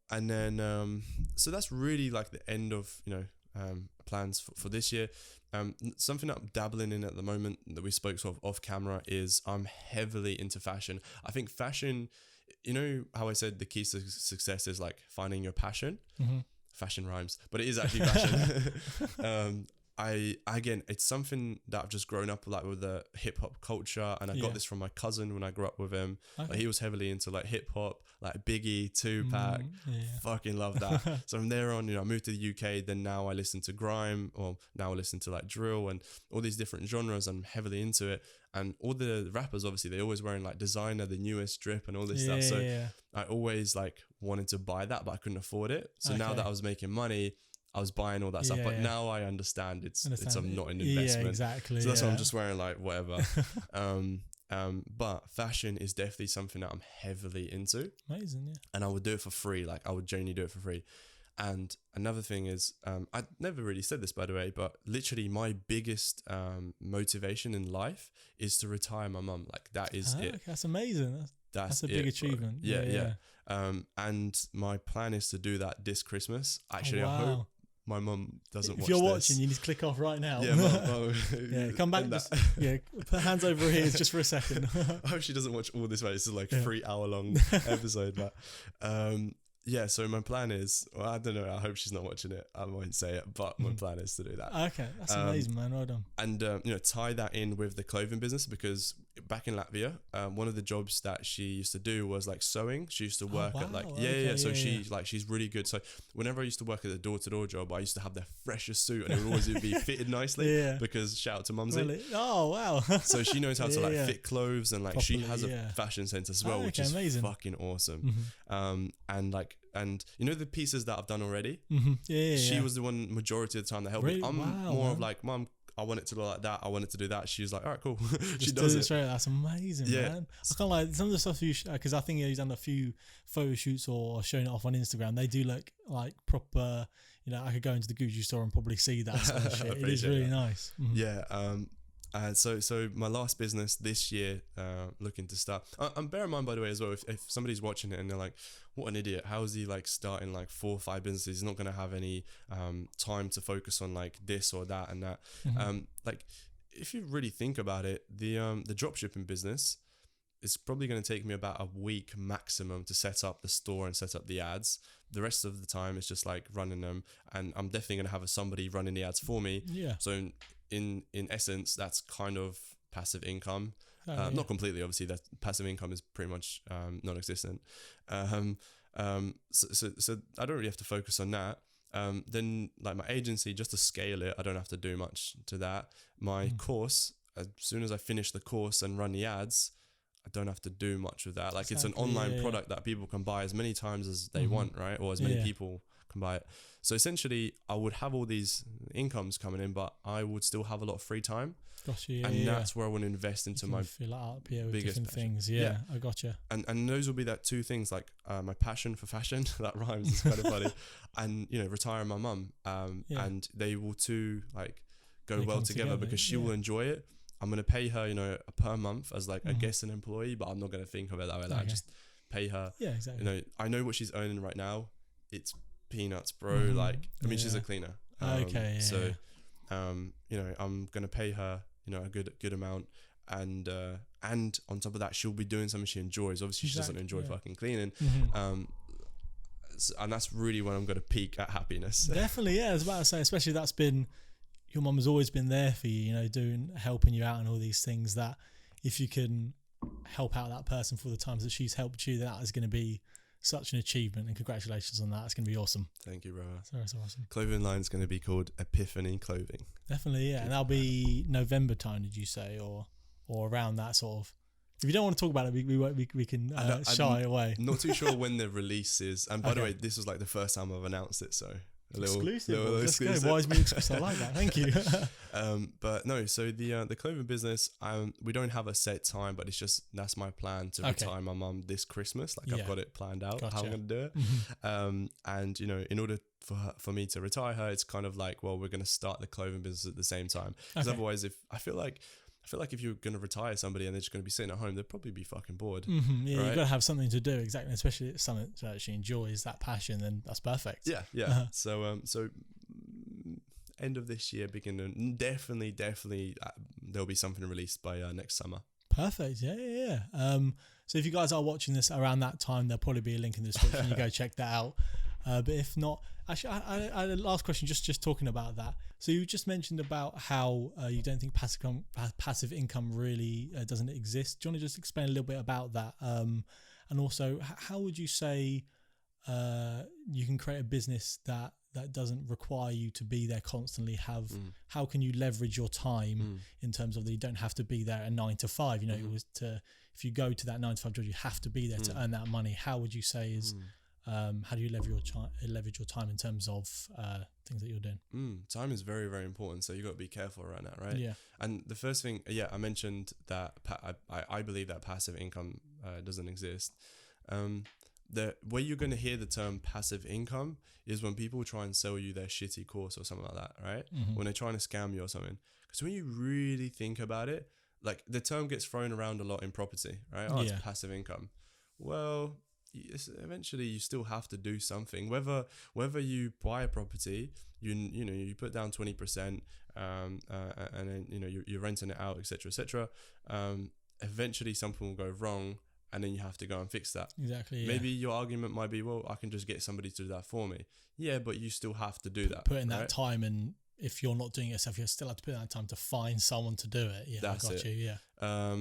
And then, so that's really like the end of plans for this year. Something that I'm dabbling in at the moment that we spoke sort of off camera is I'm heavily into fashion. I think fashion. How I said the key to success is like finding your passion. Fashion rhymes, but it is actually fashion. It's something that I've just grown up like with the hip hop culture, and I got this from my cousin when I grew up with him. Like, he was heavily into like hip hop, like Biggie, Tupac. Fucking love that. So from there on, I moved to the UK. Then now I listen to grime, or now I listen to like drill and all these different genres. I'm heavily into it, and all the rappers obviously they're always wearing like designer, the newest drip, and all this stuff. So I always like wanted to buy that, but I couldn't afford it. So now that I was making money, I was buying all that stuff, but now I understand it's not an investment. Yeah, exactly. So that's why I'm just wearing like whatever. But fashion is definitely something that I'm heavily into. Amazing, yeah. And I would do it for free. Like I would genuinely do it for free. And another thing is, I never really said this, by the way, but literally my biggest motivation in life is to retire my mum. Like that is it. Okay, that's amazing. That's a big achievement. Yeah. And my plan is to do that this Christmas. Actually, I hope my mum doesn't watch this. If you're watching, you need to click off right now. Yeah, mum, yeah, come back. Put hands over her ears just for a second. I hope she doesn't watch all this. This is like a 3-hour-long episode. But yeah, so my plan is, well, I don't know, I hope she's not watching it. I won't say it, but my plan is to do that. Okay, that's amazing, man. Well done. And, tie that in with the clothing business, because back in Latvia, one of the jobs that she used to do was like sewing. She used to work at like, So she's really good. So whenever I used to work at the door-to-door job, I used to have the freshest suit and it would always be fitted nicely because shout out to Mumsy. Really? Oh, wow. So she knows how to fit clothes and like properly, she has a fashion sense as well, which is amazing. Fucking awesome. And you know the pieces that I've done already? She was the one majority of the time that helped me. I'm more of like, Mum, I want it to look like that. I want it to do that. She was like, all right, cool. She does it. Straight. That's amazing, man. I can't like some of the stuff because I think he's done a few photo shoots or showing it off on Instagram. They do look like proper, I could go into the Gucci store and probably see that sort of shit. It is really nice. Mm-hmm. Yeah. And so my last business this year, looking to start. And bear in mind, by the way, as well, if somebody's watching it and they're like, "What an idiot! How is he like starting like 4 or 5 businesses? He's not going to have any time to focus on like this or that and that." Mm-hmm. Like, if you really think about it, the dropshipping business is probably going to take me about a week maximum to set up the store and set up the ads. The rest of the time, it's just like running them, and I'm definitely going to have somebody running the ads for me. Yeah. So in essence, that's kind of passive income. Not completely, obviously. That passive income is pretty much non-existent. So I don't really have to focus on that. Then like my agency, just to scale it, I don't have to do much to that. My course, as soon as I finish the course and run the ads, I don't have to do much with that. Like it's an online product that people can buy as many times as they want, right? Or as many people can buy it. So essentially, I would have all these incomes coming in, but I would still have a lot of free time. Gotcha. That's where I want to invest into my fill it up, with biggest different things. Yeah, I gotcha. And those will be that 2 things, like my passion for fashion. That rhymes. It's kind of funny. And retiring my mum. And they will too like go well together because she will enjoy it. I'm going to pay her, per month as like, I guess an employee, but I'm not going to think of it that way. Like I just pay her. Yeah, exactly. I know what she's earning right now. It's peanuts, bro. Like, I mean, she's a cleaner. So, I'm going to pay her, a good amount. And on top of that, she'll be doing something she enjoys. Obviously, she doesn't enjoy fucking cleaning. And that's really when I'm going to peak at happiness. Definitely. Yeah. I was about to say, especially that's been, your mum has always been there for you, helping you out and all these things, that if you can help out that person for the times that she's helped you, that is going to be such an achievement, and congratulations on that. It's going to be awesome. Thank you, brother. That's awesome. Clothing line is going to be called Epiphany Clothing. Definitely, yeah. And that'll be November time, did you say, or around that sort of? If you don't want to talk about it, we can shy away. Not too sure when the release is. And by the way, this was like the first time I've announced it, so exclusive. Let's go. Wise me exclusive. I like that. Thank you. But no, so the clothing business, we don't have a set time, but it's just that's my plan to retire my mum this Christmas. Like I've got it planned out how I'm going to do it. And in order for me to retire her, it's kind of like, well, we're going to start the clothing business at the same time. Because otherwise, if I feel like if you're going to retire somebody and they're just going to be sitting at home, they'd probably be fucking bored. Yeah, right? You've got to have something to do, exactly. Especially if it's something that she enjoys, that passion, then that's perfect. Yeah. So end of this year, beginning, definitely, there'll be something released by next summer. Perfect. Yeah. So if you guys are watching this around that time, there'll probably be a link in the description. You go check that out. But if not, actually, I had a last question, just talking about that. So you just mentioned about how you don't think passive income really doesn't exist. Do you want to just explain a little bit about that? And also, how would you say you can create a business that doesn't require you to be there constantly? How can you leverage your time in terms of that you don't have to be there at 9 to 5? It was if you go to that 9 to 5 job, you have to be there to earn that money. How would you say is How do you leverage your time in terms of things that you're doing? Time is very, very important. So you got to be careful around that, right? Yeah. And the first thing, I mentioned that I believe that passive income doesn't exist. The way you're going to hear the term passive income is when people try and sell you their shitty course or something like that, right? When they're trying to scam you or something. Because when you really think about it, like the term gets thrown around a lot in property, right? Oh, it's passive income. Well, eventually you still have to do something. Whether you buy a property, you put down 20%, and then you're renting it out, etc. Eventually something will go wrong, and then you have to go and fix that. Exactly. Yeah. Maybe your argument might be, well, I can just get somebody to do that for me. Yeah, but you still have to do that. Put in that time, and if you're not doing it yourself, you still have to put in that time to find someone to do it. Yeah, that's I got it. you. Yeah.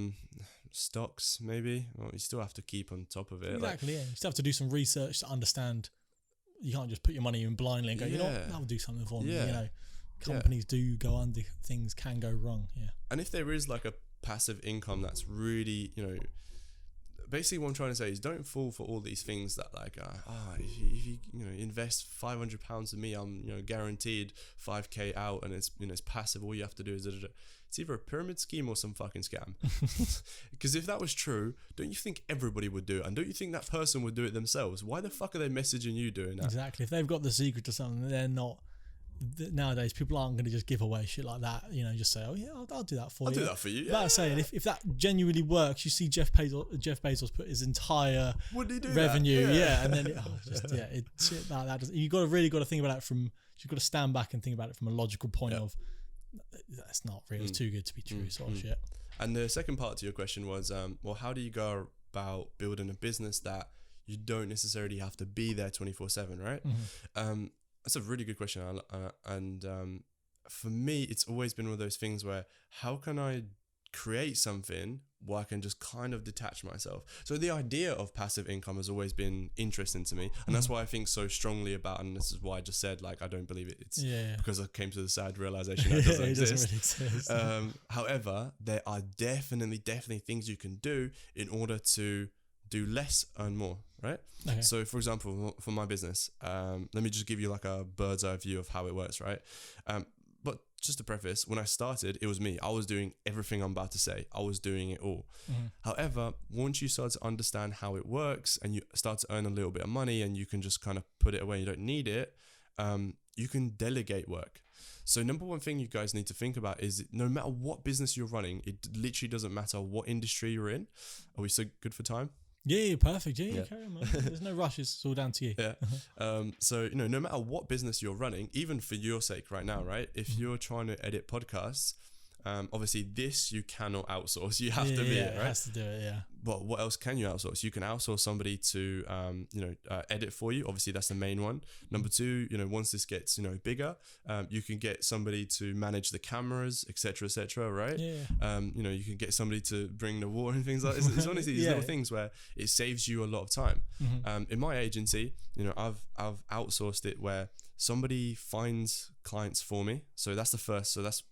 Stocks, maybe. Well, you still have to keep on top of it. Exactly. Yeah. You still have to do some research to understand. You can't just put your money in blindly and go, that'll do something for me. Yeah. Companies do go under, things can go wrong. Yeah. And if there is like a passive income that's really, basically what I'm trying to say is don't fall for all these things that like, if you invest £500 in me, I'm guaranteed 5k out, and it's it's passive. All you have to do is it's either a pyramid scheme or some fucking scam. Because if that was true, don't you think everybody would do it? And don't you think that person would do it themselves? Why the fuck are they messaging you doing that? Exactly. If they've got the secret to something, they're not. Nowadays, people aren't going to just give away shit like that. Just say, "Oh yeah, I'll do that for you." I'll do that for you. Yeah. That's saying if that genuinely works, you see Jeff Bezos put his entire revenue, and then you really got to think about it from. You've got to stand back and think about it from a logical point of. That's not real. It's too good to be true, sort of shit. And the second part to your question was, how do you go about building a business that you don't necessarily have to be there 24/7, right? That's a really good question. And for me, it's always been one of those things where how can I create something where I can just kind of detach myself? So the idea of passive income has always been interesting to me. And that's why I think so strongly about, and this is why I just said, like, I don't believe it. It's because I came to the sad realization that it doesn't exist. Really exist. However, there are definitely things you can do in order to do less, earn more, right? Okay. So for example, for my business, let me just give you like a bird's eye view of how it works, right? But just to preface, when I started, it was me. I was doing everything I'm about to say. I was doing it all. However, once you start to understand how it works and you start to earn a little bit of money and you can just kind of put it away, you don't need it, you can delegate work. So number one thing you guys need to think about is no matter what business you're running, it literally doesn't matter what industry you're in. Are we so good for time? Yeah, perfect. Yeah. Carry on, man. There's no rush. It's all down to you. Yeah. So, no matter what business you're running, even for your sake right now, right? If you're trying to edit podcasts, obviously this you cannot outsource. You have to be it, right? It has to do it, yeah. But what else can you outsource? You can outsource somebody to, edit for you. Obviously, that's the main one. Number two, once this gets, bigger, you can get somebody to manage the cameras, etc., right? Yeah. You can get somebody to bring the water and things like that. It's honestly these little things where it saves you a lot of time. In my agency, I've outsourced it where somebody finds clients for me. So that's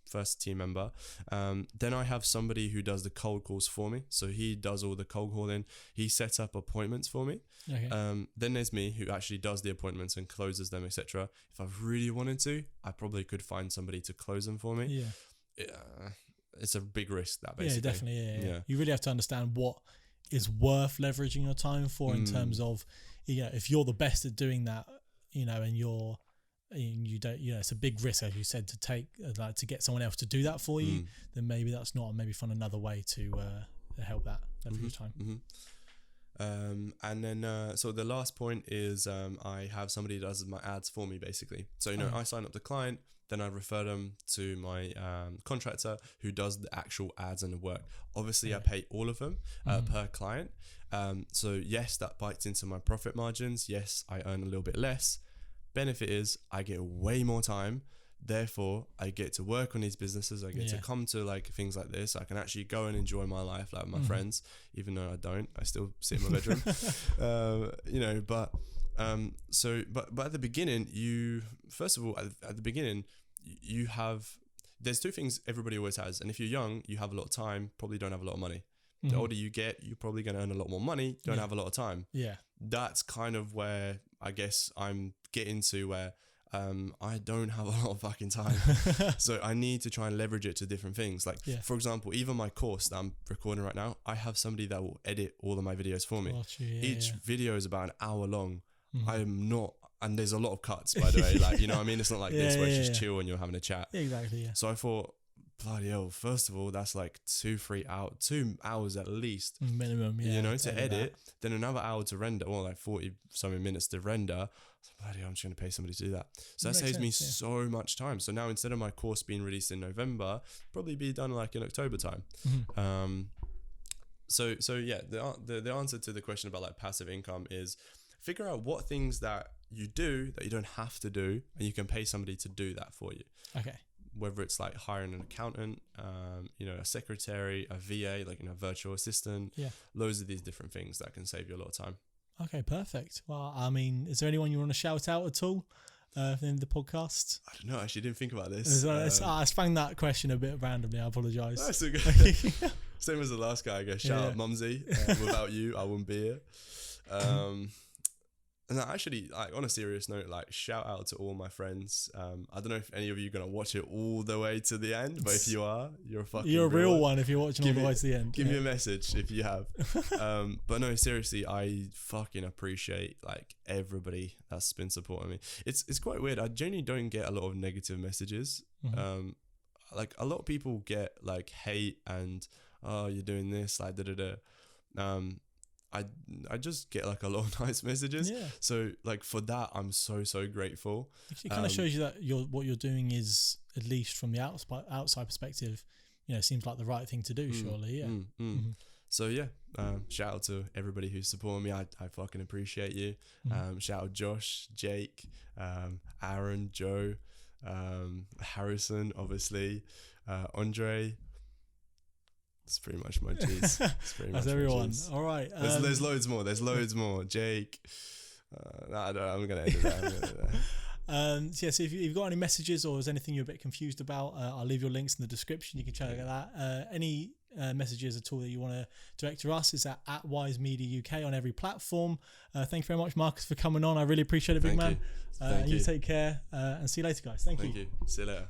first team member. Then I have somebody who does the cold calls for me. So he does all the cold calling. He sets up appointments for me. Okay. Then there's me who actually does the appointments and closes them, etc. If I really wanted to, I probably could find somebody to close them for me. Yeah. It's a big risk, that basically. Yeah, definitely. Yeah. You really have to understand what is worth leveraging your time for in terms of, if you're the best at doing that, and you don't, it's a big risk, as you said, to take, to get someone else to do that for you, then maybe that's not, maybe find another way to help that leverage your time. And then, so the last point is, I have somebody that does my ads for me, basically. So, I sign up the client, then I refer them to my contractor who does the actual ads and the work. Obviously, I pay all of them per client. So yes, that bites into my profit margins. Yes, I earn a little bit less. Benefit is I get way more time. Therefore, I get to work on these businesses. I get to come to like things like this. I can actually go and enjoy my life like my friends, even though I don't. I still sit in my bedroom. But at the beginning, there's two things everybody always has. And if you're young, you have a lot of time, probably don't have a lot of money. The older you get, you're probably going to earn a lot more money, don't have a lot of time. Yeah. that's kind of where I guess I'm getting to, where I don't have a lot of fucking time. So I need to try and leverage it to different things. Like, for example, even my course that I'm recording right now, I have somebody that will edit all of my videos for me. Each video is about an hour long. I am not, and there's a lot of cuts, by the way. Like, you know what I mean? It's not like this where it's just chill and you're having a chat. Exactly, So I thought, bloody hell, first of all, that's like 2 hours at least. Minimum, you know, to edit. Then another hour to render, or like 40-something minutes to render. So bloody hell, I'm just going to pay somebody to do that. So that saves me so much time. So now instead of my course being released in November, probably be done like in October time. So yeah, the answer to the question about like passive income is figure out what things that you do that you don't have to do, and you can pay somebody to do that for you. Okay. Whether it's like hiring an accountant, you know, a secretary, a VA, like, you know, virtual assistant. Loads of these different things that can save you a lot of time. Okay, perfect. Well, I mean, is there anyone you want to shout out at all in the podcast? I don't know. I actually didn't think about this. I found that question a bit randomly. I apologise. That's okay. Same as the last guy, I guess. Shout out Mumsy. Without you, I wouldn't be here. And actually, like, on a serious note, like, shout out to all my friends. I don't know if any of you are going to watch it all the way to the end, but if you are, you're a real one if you're watching all the way to the end. Give me a message if you have. But no, seriously, I fucking appreciate like everybody that's been supporting me. It's quite weird. I genuinely don't get a lot of negative messages. Like, a lot of people get like hate and, oh, you're doing this, like I just get like a lot of nice messages. So like for that, I'm so grateful. It kind of shows you that what you're doing is, at least from the outside perspective, you know, seems like the right thing to do. Surely, So yeah, shout out to everybody who's supporting me. I fucking appreciate you. Shout out Josh, Jake, Aaron, Joe, Harrison, obviously, Andre. It's pretty much my G's. That's everyone. All right. There's loads more. Jake. I'm going to edit that. So if you've got any messages or there's anything you're a bit confused about, I'll leave your links in the description. You can check that. Any messages at all that you want to direct to us is at Wise Media UK on every platform. Thank you very much, Markuss, for coming on. I really appreciate it, big man. Thank you. You take care and see you later, guys. Thank you. See you later.